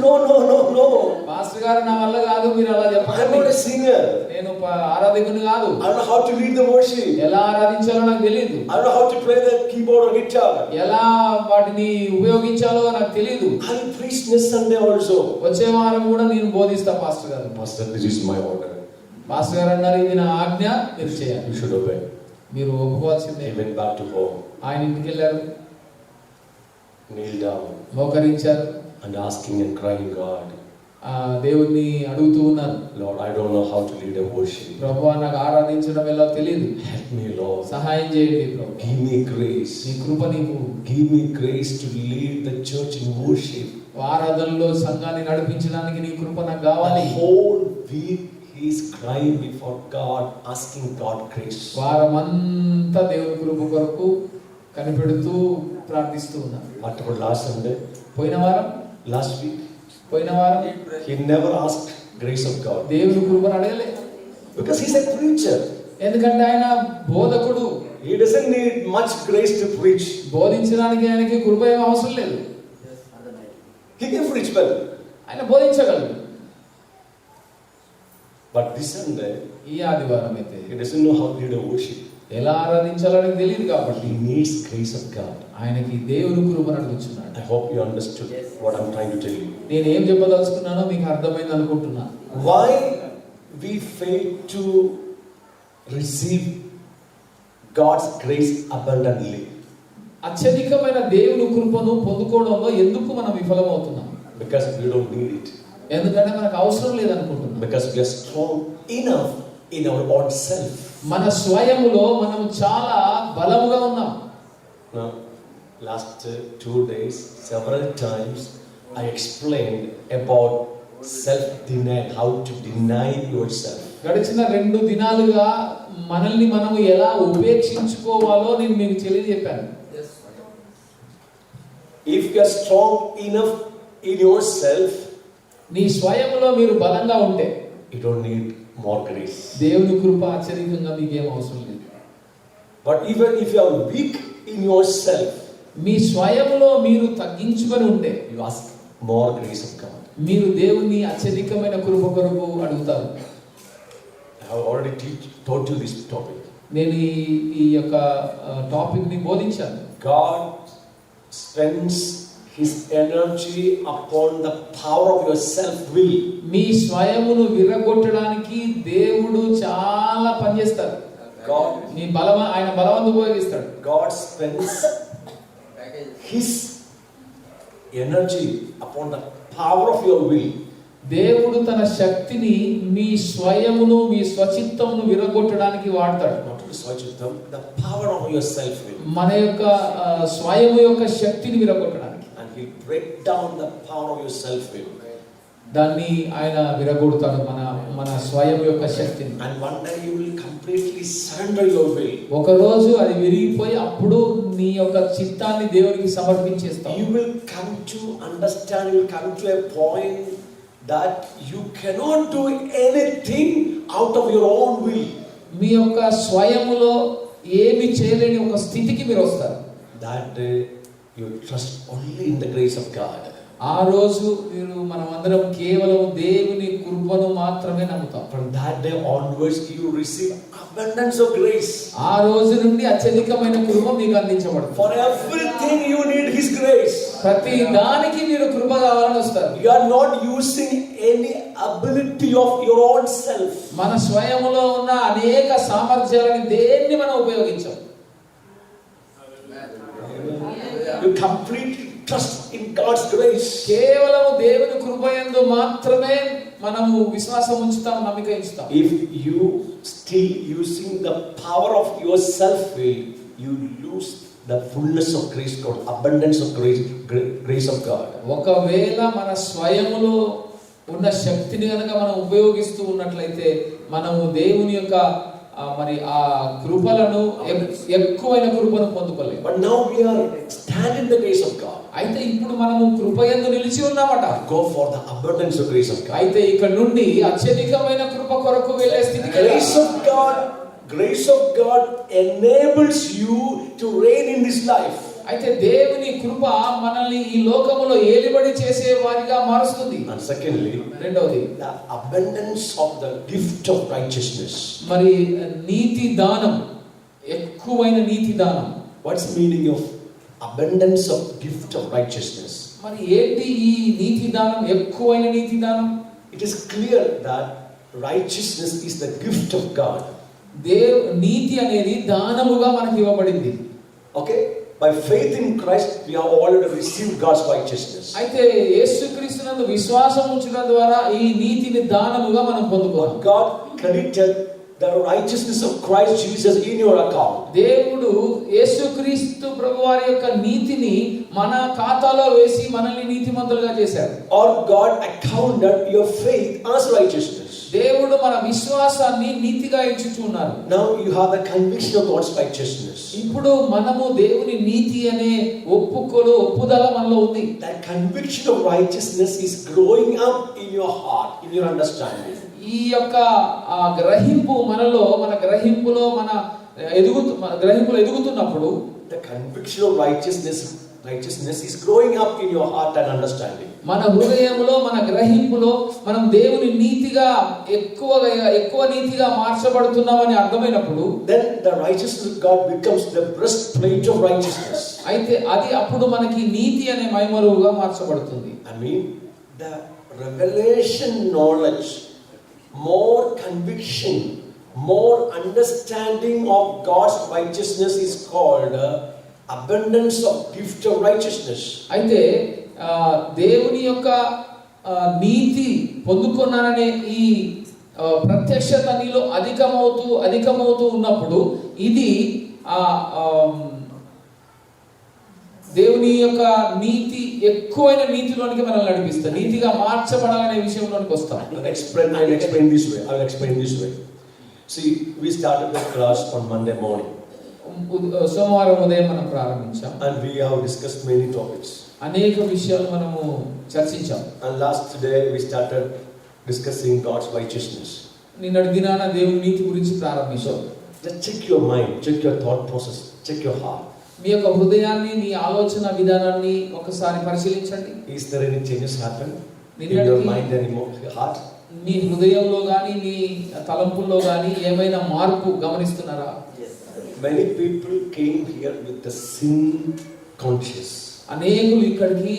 no. పాస్టర్ గారు నా వల్ల కాదు, మీరు అలా I am చెప్పకండి. not a singer. నేను ఆరాధకుని కాదు, I don't know how to lead the worship. ఎలా ఆరాధించాలో నాకు తెలియదు, I don't know how to play the keyboard or guitar. ఎలా వాటిని ఉపయోగించాలో నాకు తెలియదు. I will preach next Sunday also. వచ్చే వారం కూడా నేను బోధిస్తా పాస్టర్ గారు. Pastor, this is my order. Pastor గారు అన్నారు, ఇది నా ఆజ్ఞ, మీరు చేయాలి, You should obey. మీరు ఒప్పుకోవాల్సిందే. He went back to home, ఆయన ఇంటికి వెళ్ళారు, kneeled down, మోకరించారు, and asking and crying, God, దేవుణ్ణి అడుగుతూ ఉన్నారు. Lord, I don't know how to lead a worship. ప్రభువా నాకు ఆరాధించడం ఎలా తెలియదు, Help me, Lord. సహాయం చేయండి ప్రభు, Give me grace. నీ కృప నీకు. Give me grace to lead the church in worship. ఆరాధనలో సంఘాన్ని నడిపించడానికి నీ కృప నాకు కావాలి. The whole week he is crying before God, asking God grace. వారమంతా దేవుని కృప కొరకు కనిపెడుతూ ప్రార్థిస్తూ ఉన్నారు. What about last Sunday? పోయిన వారం Last week? He never asked grace of God. దేవుని కృపను అడగలే. Because he's a preacher. ఎందుకంటే ఆయన బోధకుడు. He doesn't need much grace to preach. బోధించడానికి ఆయనకి కృప ఏం అవసరం లేదు. He can preach well. ఆయన బోధించగలడు. But this Sunday, ఈ ఆదివారం అయితే he doesn't know how to lead a worship. ఎలా ఆరాధించాలని తెలియదు కాబట్టి He needs grace of God. ఆయనకి దేవుని కృపను అడుగుతున్నాడు. I hope you understood what I'm trying to tell you. నేను ఏం చెప్పదలుచుకున్నానో మీకు అర్థమైంది అనుకుంటున్నాను. Why we fail to receive God's grace abundantly? అత్యధికమైన దేవుని కృపను పొందుకోవడంలో ఎందుకు మనం విఫలమవుతున్నాం? Because we don't need it. ఎందుకంటే మనకు అవసరం లేదనుకుంటున్నాం. Because we are strong enough in our own self. మన స్వయములో మనం చాలా బలముగా ఉన్నాం. Now, last 2 days, several times I explained about self-denial, how to deny yourself. గడిచిన 2 దినాలుగా మనల్ని మనము ఎలా ఉపేక్షించుకోవాలో నేను మీకు తెలియజెప్పాను. If you are strong enough in yourself, నీ స్వయములో మీరు బలంగా ఉంటే you don't need more grace. దేవుని కృప అత్యధికంగా మీకేం అవసరం లేదు. But even if you are weak in yourself, మీ స్వయములో మీరు తగ్గించుకొని ఉంటే you ask more grace of God. మీరు దేవుని అత్యధికమైన కృప కొరకు అడుగుతారు. I have already taught you this topic. నేను ఈ యొక్క టాపిక్ ని బోధించాను. God spends his energy upon the power of your self-will. మీ స్వయమును విరగొట్టడానికి దేవుడు చాలా పనిచేస్తాడు. God, నీ ఆయన బలవంతు ఉపయోగిస్తాడు. God spends his energy upon the power of your will. దేవుడు తన శక్తిని మీ స్వయమును మీ స్వచిత్తమును విరగొట్టడానికి వాడతాడు. Not only swachittam, the power of your self-will. మన యొక్క స్వయము యొక్క శక్తిని విరగొట్టడానికి. And He'll break down the power of your self-will. దాన్ని ఆయన విరగొడతాడు మన స్వయం యొక్క శక్తిని. And one day you will completely surrender your will. ఒక రోజు అది విరిగిపోయి అప్పుడు నీ యొక్క చిత్తాన్ని దేవునికి సమర్పించేస్తావు. You will come to understand, you will come to a point that you cannot do anything out of your own will. మీ యొక్క స్వయములో ఏమి చేయలేని ఒక స్థితికి మీరు వస్తారు. That day you trust only in the grace of God. ఆ రోజు మనం అందరం కేవలం దేవుని కృపను మాత్రమే నమ్ముతాం. From that day onwards you receive abundance of grace. ఆ రోజు నుండి అత్యధికమైన కృప మీకు అందించబడుతుంది. For everything you need His grace. ప్రతి దానికి మీరు కృప కావాలని వస్తారు. You are not using any ability of your own self. మన స్వయములో ఉన్న అనేక సామర్థ్యాలని దేన్ని మనం ఉపయోగించాం. You completely trust in God's grace. కేవలం దేవుని కృపయందు మాత్రమే మనము విశ్వాసం ఉంచుతాం, నమ్మిక ఉంచుతాం. If you still using the power of your self will, you lose the fullness of grace, God, abundance of grace of God. ఒకవేళ మన స్వయములో ఉన్న శక్తిని గనుక మనం ఉపయోగిస్తూ ఉన్నట్లయితే మనము దేవుని యొక్క మరి ఆ కృపలను ఎక్కువైన కృపను పొందుకోలేము. But now we are standing in the grace of God. అయితే ఇప్పుడు మనము కృపయందు నిలిచి ఉన్నామట. Go for the abundance of grace of God. అయితే ఇక్కడ నుండి అత్యధికమైన కృప కొరకు వెళ్ళే స్థితికి Grace of God enables you to reign in this life. అయితే దేవుని కృప మనల్ని ఈ లోకములో ఏలిబడి చేసే వారిగా మారుస్తుంది. And secondly, రెండవది the abundance of the gift of righteousness. మరి నీతి దానం, ఎక్కువైన నీతి దానం. What's the meaning of abundance of gift of righteousness? మరి ఏంటి ఈ నీతి దానం, ఎక్కువైన నీతి దానం? It is clear that righteousness is the gift of God. నీతి అనేది దానముగా మనకి ఇవ్వబడింది. Okay? By faith in Christ we have already received God's righteousness. అయితే యేసుక్రీస్తునందు విశ్వాసం ఉంచడం ద్వారా ఈ నీతిని దానముగా మనం పొందుకోవాలి. God credited the righteousness of Christ Jesus in your account. దేవుడు యేసుక్రీస్తు ప్రభువారి యొక్క నీతిని మన ఖాతాలో వేసి మనల్ని నీతిమంతులుగా చేశాడు. Or God accounted your faith as righteousness. దేవుడు మన విశ్వాసాన్ని నీతిగా ఎంచుచున్నారు. Now you have the conviction of God's righteousness. ఇప్పుడు మనము దేవుని నీతి అనే ఒప్పుదల మనలో ఉంది. That conviction of righteousness is growing up in your heart, in your understanding. ఈ యొక్క గ్రహింపు మనలో, మన గ్రహింపులో ఎదుగుతున్నప్పుడు the conviction of righteousness is growing up in your heart and understanding. మన హృదయములో, మన గ్రహింపులో మనం దేవుని నీతిగా ఎక్కువ నీతిగా మార్చబడుతున్నామని అర్థమైనప్పుడు then the righteousness of God becomes the breastplate of righteousness. అయితే అది అప్పుడు మనకి నీతి అనే మైమరువుగా మార్చబడుతుంది. I mean the revelation knowledge, more conviction, more understanding of God's righteousness is called abundance of gift of righteousness. అయితే దేవుని యొక్క నీతి పొందుకున్నాననే ఈ ప్రత్యక్షత నీలో అధికమవుతూ ఉన్నప్పుడు ఇది దేవుని యొక్క నీతి ఎక్కువైన నీతిలోనికి మనల్ని నడిపిస్తుంది. నీతిగా మార్చబడాలనే విషయంలోనికి వస్తాం. I'll explain this way. See, we started the class on Monday morning. సోమవారం ఉదయం మనం ప్రారంభించాం. And we have discussed many topics. అనేక విషయాలు మనము చర్చించాం. And last day we started discussing God's righteousness. నిన్నటి దినాన దేవుని నీతి గురించి ప్రారంభించాం. Just check your mind, check your thought process, check your heart. మీ యొక్క హృదయాన్ని, మీ ఆలోచన విధానాన్ని ఒకసారి పరిశీలించండి. Is there any changes happen in your mind and your heart? మీ హృదయంలో గాని, మీ తలంపుల్లో గాని ఏమైనా మార్పు గమనిస్తున్నారా? Many people came here with the sin conscious. అనేకులు ఇక్కడికి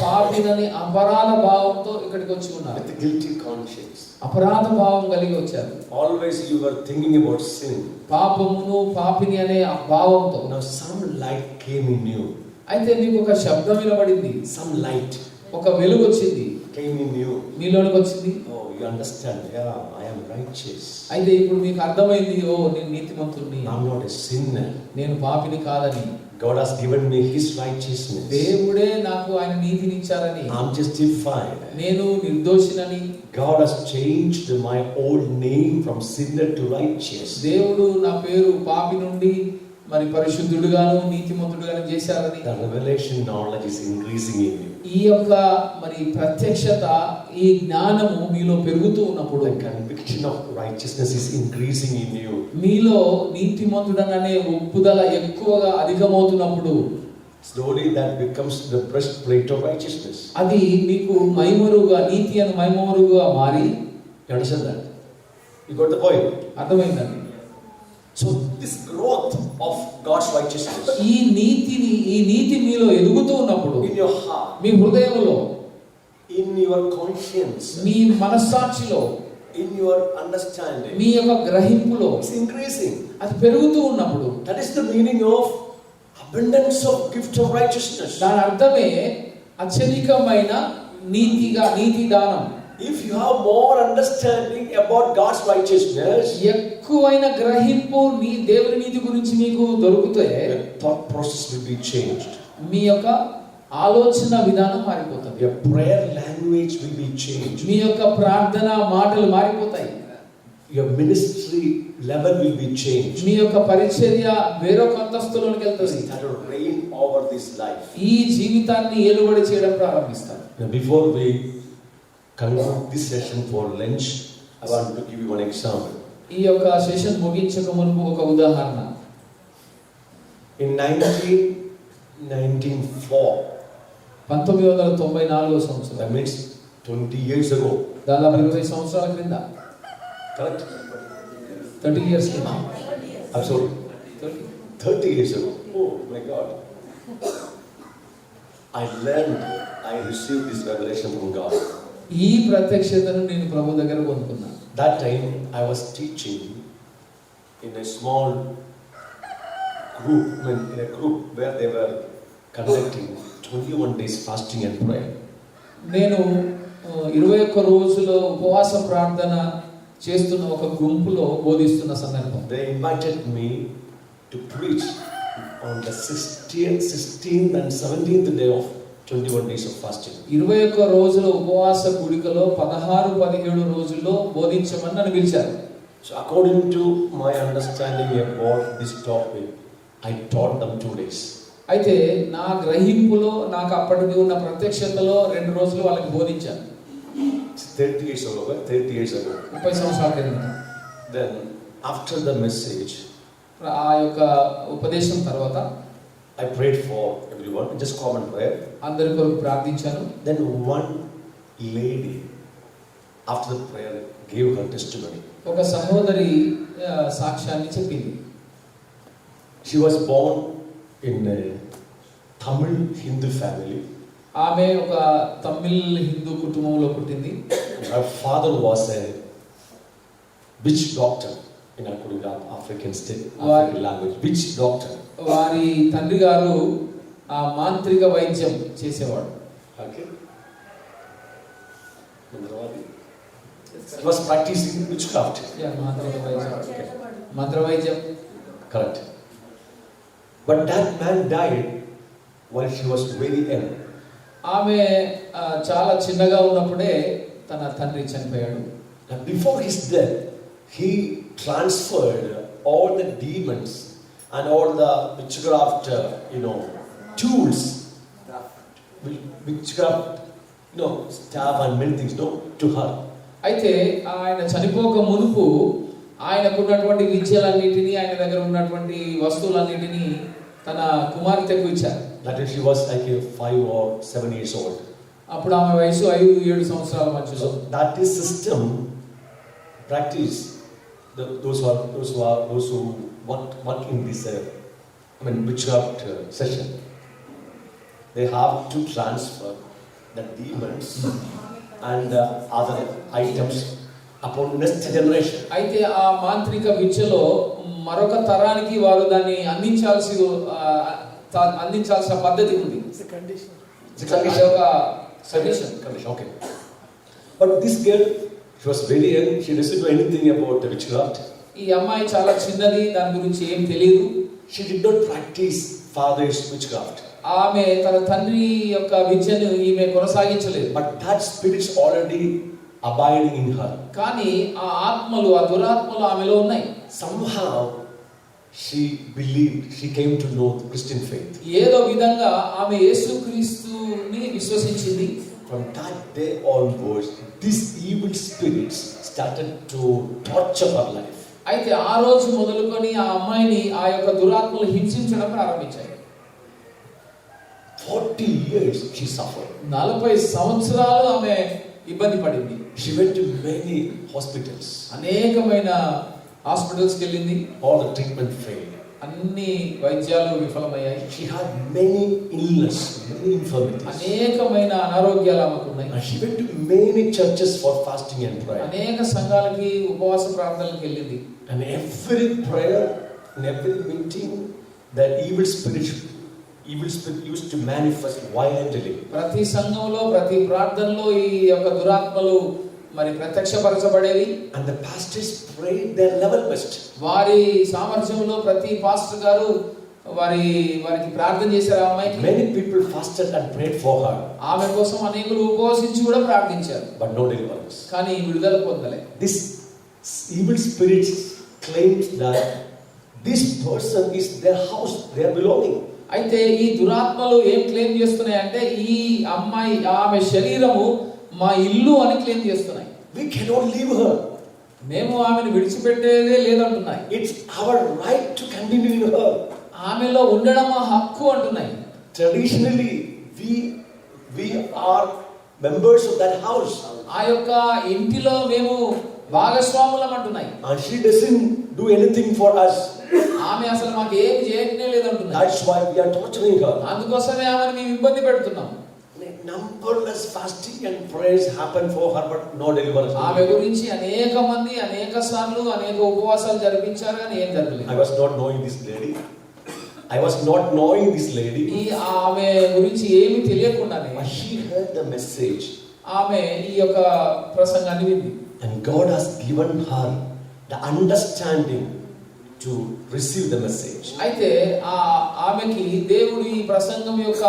పాపినని అపరాధ భావంతో ఇక్కడికి వచ్చి ఉన్నారు. With the guilty conscience. అపరాధ భావం కలిగి వచ్చారు. Always you were thinking about sin. పాపమును, పాపిని అనే భావంతో. Now some light came in you. అయితే మీకు ఒక శబ్దం వినబడింది. Some light. ఒక వెలుగు వచ్చింది. Came in you. మీలోనికి వచ్చింది. Oh, you understand. Yeah, I am righteous. అయితే ఇప్పుడు మీకు అర్థమైంది, ఓ నేను నీతిమంతుడిని, I'm not a sinner. నేను పాపిని కాదని. God has given me His righteousness. దేవుడే నాకు ఆయన నీతిని ఇచ్చారని, I'm justified. నేను నిర్దోషినని, God has changed my old name from sinner to righteous. దేవుడు నా పేరు పాపి నుండి మరి పరిశుద్ధుడుగాను నీతిమంతుడుగాను చేశారని. The revelation knowledge is increasing in you. ఈ యొక్క మరి ప్రత్యక్షత, ఈ జ్ఞానము మీలో పెరుగుతూ ఉన్నప్పుడు, The conviction of righteousness is increasing in you. మీలో నీతిమంతుడననే ఒప్పుదల ఎక్కువగా అధికమవుతున్నప్పుడు, Slowly that becomes the breastplate of righteousness. అది మీకు మైమరుగా, నీతి అని మైమరుగా మారి. You understand that? You got the point? అర్థమైందండి? So this growth of God's righteousness ఈ నీతి మీలో ఎదుగుతూ ఉన్నప్పుడు, in your heart, మీ హృదయంలో, in your conscience, me మనస్సాక్షిలో, in your understanding, మీ యొక్క గ్రహింపులో it's increasing. అది పెరుగుతూ ఉన్నప్పుడు, That is the meaning of abundance of gift of righteousness. దాని అర్థమే అత్యధికమైన నీతి దానం. If you have more understanding about God's righteousness, ఎక్కువైన గ్రహింపు నీ దేవుని నీతి గురించి మీకు దొరికితే, your thought process will be changed. మీ యొక్క ఆలోచన విధానం మారిపోతుంది. Your prayer language will be changed. మీ యొక్క ప్రార్థన మాటలు మారిపోతాయి. Your ministry level will be changed. మీ యొక్క పరిచర్య వేరొక అంతస్తులోకి వెళ్తుంది. That will reign over this life. ఈ జీవితాన్ని ఏలుబడి చేయడం ప్రారంభిస్తారు. Now, before we conclude this session for lunch, I want to give you one example. ఈ యొక్క సెషన్ ముగించక మునుపు ఒక ఉదాహరణ. In 1994, 1994 సంవత్సరం, that means 20 years ago, దాదాపు 20 సంవత్సరాల క్రింద, correct? 30 years కింద, I'm sorry, 30 years ago. Oh my God. I received this revelation from God. ఈ ప్రత్యక్షతను నేను ప్రభు దగ్గర పొందుకున్నాను. That time I was teaching in a small group, in a group where they were conducting 21 days fasting and prayer. నేను 21 రోజుల ఉపవాస ప్రార్థన చేస్తున్న ఒక గుంపులో బోధిస్తున్న సందర్భం. They invited me to preach on the 16th and 17th day of 21 days of fasting. 21 రోజుల ఉపవాస కూడికలో 16-17 రోజుల్లో బోధించమని నన్ను పిలిచారు. So according to my understanding about this topic, I taught them 2 days. అయితే నా గ్రహింపులో, నాకు అప్పటికి ఉన్న ప్రత్యక్షతలో 2 రోజులు వాళ్ళకి బోధించాను. 30 years ago. 30 సంవత్సరాల క్రితం. Then after the message, ఆ యొక్క ఉపదేశం తర్వాత I prayed for everyone, just common prayer. అందరి కొరకు ప్రార్థించాను. Then one lady after the prayer gave her testimony. ఒక సహోదరి సాక్ష్యాన్ని చెప్పింది. She was born in a Tamil Hindu family. ఆమె ఒక తమిళ్ హిందూ కుటుంబంలో పుట్టింది. Her father was a witch doctor in African state, African language. Witch doctor. వారి తండ్రి గారు ఆ మాంత్రిక వైద్యం చేసేవాడు. Okay. He was practicing witchcraft. మంత్ర వైద్యం. Correct. But that man died while she was very young. ఆమె చాలా చిన్నగా ఉన్నప్పుడే తన తండ్రి చనిపోయాడు. And before his death, he transferred all the demons and all the witchcraft, tools, witchcraft, staff and many things, to her. అయితే ఆయన చనిపోక మునుపు ఆయనకున్నటువంటి విద్యలన్నిటినీ, ఆయన దగ్గర ఉన్నటువంటి వస్తువులన్నిటినీ తన కుమార్తెకు ఇచ్చారు. That is, she was like 5 or 7 years old. అప్పుడు ఆమె వయసు 5-7 సంవత్సరాల మధ్యలో. So that is system practice. Those who work in this witchcraft session, they have to transfer the demons and other items upon next generation. అయితే ఆ మాంత్రిక విద్యలో మరొక తరానికి వారు దాన్ని అందించాల్సిన పద్ధతి ఉంది. It's a condition. Okay. But this girl, she was very young. She doesn't know anything about the witchcraft. ఈ అమ్మాయి చాలా చిన్నది, దాని గురించి ఏం తెలియదు. she did not practice father's witchcraft. ఆమె తన తండ్రి యొక్క విద్యను ఈమె కొనసాగించలేదు. But that spirit's already abiding in her. కానీ ఆ ఆత్మలు, ఆ దురాత్మలు ఆమెలో ఉన్నాయి. Somehow she believed, she came to know the Christian faith. ఏదో విధంగా ఆమె యేసుక్రీస్తుని విశ్వసించింది. From that day onwards, these evil spirits started to torture her life. అయితే ఆ రోజు మొదలుకొని ఆ అమ్మాయిని ఆ యొక్క దురాత్మలు హింసించడం ప్రారంభించాయి. 40 years she suffered. 40 సంవత్సరాలు ఆమె ఇబ్బంది పడింది. She went to many hospitals. అనేకమైన హాస్పిటల్స్కి వెళ్ళింది. All the treatment failed. అన్ని వైద్యాలు విఫలమయ్యాయి. She had many illness, many infirmities. అనేకమైన అనారోగ్యాలు ఆమెకు ఉన్నాయి. And she went to many churches for fasting and prayer. అనేక సంఘాలకి ఉపవాస ప్రార్థనలకు వెళ్ళింది. And every prayer, in every meeting, the evil spirit used to manifest violently. ప్రతి సంఘంలో, ప్రతి ప్రార్థనలో ఈ యొక్క దురాత్మలు మరి ప్రత్యక్షపరచబడేవి. And the pastors prayed their level best. వారి సామర్థ్యంలో ప్రతి పాస్టర్ గారు వారికి ప్రార్థన చేశారు. ఆ అమ్మాయికి Many people fasted and prayed for her. ఆమె కోసం అనేకులు ఉపవాసించి కూడా ప్రార్థించారు. But no deliverance. కానీ విడుదల పొందలే. This evil spirits claimed that this person is their house, their belonging. అయితే ఈ దురాత్మలు ఏం క్లెయిమ్ చేస్తున్నాయంటే ఈ అమ్మాయి, ఆమె శరీరము మా ఇల్లు అని క్లెయిమ్ చేస్తున్నాయి. We cannot leave her. మేము ఆమెను విడిచిపెట్టేదే లేదంటున్నాయి. It's our right to continue in her. ఆమెలో ఉండడం మా హక్కు అంటున్నాయి. Traditionally, we are members of that house. ఆ యొక్క ఇంటిలో మేము భాగస్వాములం అంటున్నాయి. And she doesn't do anything for us. ఆమె అసలు మాకు ఏమి చేయనే లేదంటున్నాయి. That's why we are torturing her. అందుకోసమే ఆమెను మేము ఇబ్బంది పెడుతున్నాం. Numberless fasting and prayers happen for her, but no deliverance. ఆమె గురించి అనేక మంది అనేక సార్లు అనేక ఉపవాసాలు జరిపించారు కానీ ఏం జరగలేదు. I was not knowing this lady. ఈ ఆమె గురించి ఏమీ తెలియకుండానే But she heard the message. ఆమె ఈ యొక్క ప్రసంగాన్ని వింది. And God has given her the understanding to receive the message. అయితే ఆమెకి దేవుడు ఈ ప్రసంగం యొక్క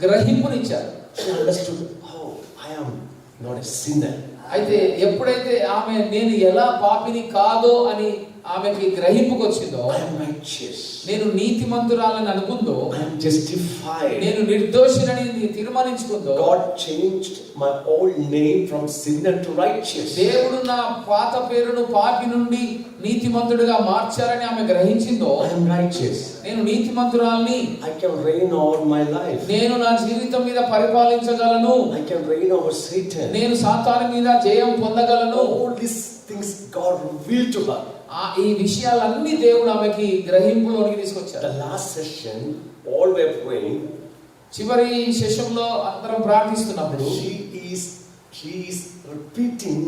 గ్రహింపునిచ్చారు. She understood, oh, I am not a sinner. అయితే ఎప్పుడైతే ఆమె నేను ఎలా పాపిని కాదో అని ఆమెకి గ్రహింపుకు వచ్చిందో, I am righteous. నేను నీతిమంతురాలని అనుకుందో, I am justified. నేను నిర్దోషినని తీర్మానించుకుందో, God changed my old name from sinner to righteous. దేవుడు నా పాత పేరును పాపి నుండి నీతిమంతుడిగా మార్చారని ఆమె గ్రహించిందో, I am righteous. నేను నీతిమంతురాల్ని, I can reign over my life. నేను నా జీవితం మీద పరిపాలించగలను, I can reign over Satan. నేను సాతాను మీద జయం పొందగలను. All these things God revealed to her. ఈ విషయాలన్నీ దేవుడు ఆమెకి గ్రహింపులోనికి తీసుకొచ్చారు. The last session, all were praying. చివరి సెషన్లో అందరం ప్రార్థిస్తున్నప్పుడు she is repeating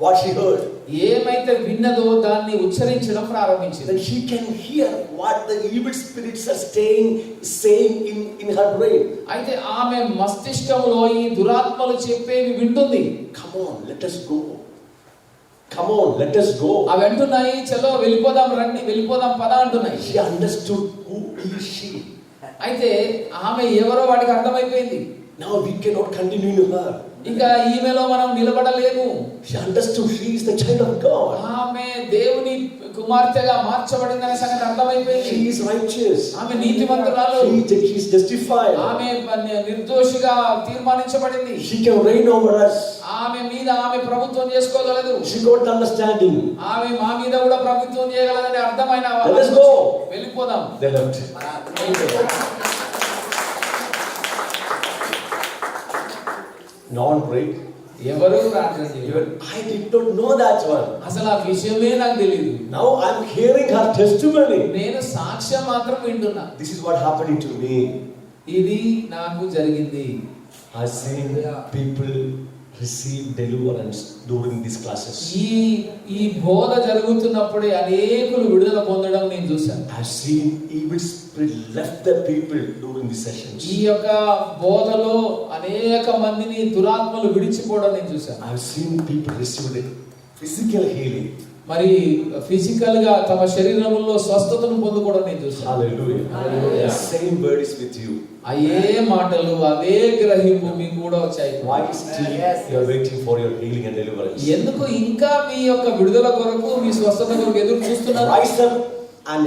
what she heard. ఏమైతే విన్నదో దాన్ని ఉచ్చరించడం ప్రారంభించింది. Then she can hear what the evil spirits are saying in her brain. అయితే ఆమె మస్తిష్కంలో ఈ దురాత్మలు చెప్పేవి వింటుంది. Come on, let us go. అవి అంటున్నాయి, చలో వెళ్ళిపోదాం, రండి వెళ్ళిపోదాం పద అంటున్నాయి. She understood who is she. అయితే ఆమె ఎవరో వాడికి అర్థమైపోయింది. Now we cannot continue in her. ఇంకా ఈమెలో మనం నిలబడలేము. She understood she is the child of God. ఆమె దేవుని కుమార్తెగా మార్చబడిందనే సంగతి అర్థమైపోయింది. She is righteous. ఆమె నీతిమంతురాలు. She is justified. ఆమె నిర్దోషిగా తీర్మానించబడింది. She can reign over us. ఆమె మీద ఆమె ప్రభుత్వం చేసుకోగలదు. She got the understanding. ఆమె మా మీద కూడా ప్రభుత్వం చేయగలదని అర్థమైన Let us go. వెళ్ళిపోదాం. They left. Non-break. ఎవరు ప్రార్థన చేయరు. Even I did not know that one. అసలు ఆ విషయమే నాకు తెలియదు. Now I am hearing her testimony. నేను సాక్ష్యం మాత్రం వింటున్నా. This is what happening to me. ఇది నాకు జరిగింది. I seen people receive deliverance during these classes. ఈ బోధ జరుగుతున్నప్పుడే అనేకులు విడుదల పొందడం నేను చూశాను. I have seen evil spirit left the people during these sessions. ఈ యొక్క బోధలో అనేక మందిని దురాత్మలు విడిచిపోవడం నేను చూశాను. I have seen people receive physical healing. మరి ఫిజికల్ గా తమ శరీరంలో స్వస్థతను పొందుకోవడం నేను చూసాను. Hallelujah. The same word is with you. అదే మాటలు అదే గ్రహింపు మీకు కూడా వచ్చాయి. Why still you are waiting for your healing and deliverance? ఎందుకు ఇంకా మీ యొక్క విడుదల కొరకు మీ స్వస్థత కొరకు ఎదురు చూస్తున్నారు? Rise up and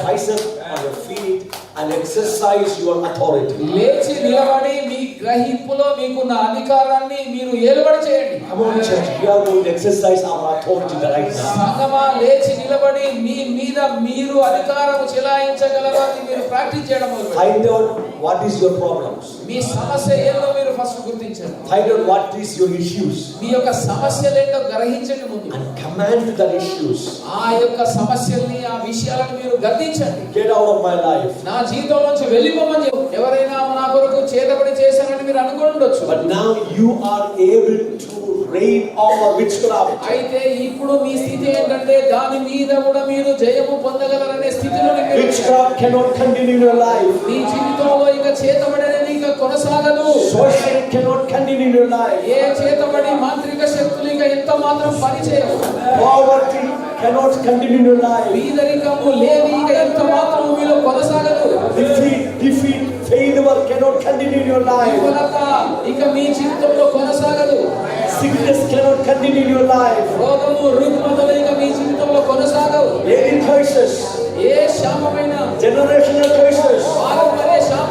rise up on your feet and exercise your authority. లేచి నిలబడి మీ గ్రహింపులో మీకున్న అధికారాన్ని మీరు ఏలుబడి చేయండి. Come on, church, we are going to exercise our authority right now. సంగమా లేచి నిలబడి మీ మీద మీరు అధికారం చెలాయించగలరని మీరు ప్రాక్టీస్ చేయడం మొదలుపెట్టండి. Find out what is your problems. మీ సమస్య ఏందో మీరు ఫస్ట్ గుర్తించండి. Find out what is your issues మీ యొక్క సమస్యలు ఏంటో గ్రహించండి ముందు. and command that issues. ఆ యొక్క సమస్యల్ని ఆ విషయాలను మీరు గద్దించండి. Get out of my life. నా జీవితం నుంచి వెళ్ళిపోమని చెప్పు. ఎవరైనా నా కొరకు చేతబడి చేశారని మీరు అనుకుండొచ్చు. But now you are able to reign over witchcraft. అయితే ఇప్పుడు మీ స్థితి ఏంటంటే దాని మీద కూడా మీరు జయము పొందగలరనే స్థితిలో మీరు Witchcraft cannot continue in your life. మీ జీవితంలో ఇక చేతబడి అనేది ఇక కొనసాగదు. Sorcery cannot continue in your life. ఏ చేతబడి మాంత్రిక శక్తులు ఇక ఎంత మాత్రం పని చేయవు. Poverty cannot continue in your life. పేదరికము లేని ఇక ఎంత మాత్రం మీలో కొనసాగదు. Defeat, failure cannot continue in your life. విఫలత ఇక మీ జీవితంలో కొనసాగదు. Sickness cannot continue in your life. రోగము రుగ్మతలు ఇక మీ జీవితంలో కొనసాగవు. Any curses, ఏ శాపమైన generational curses, పారంపర్య శాప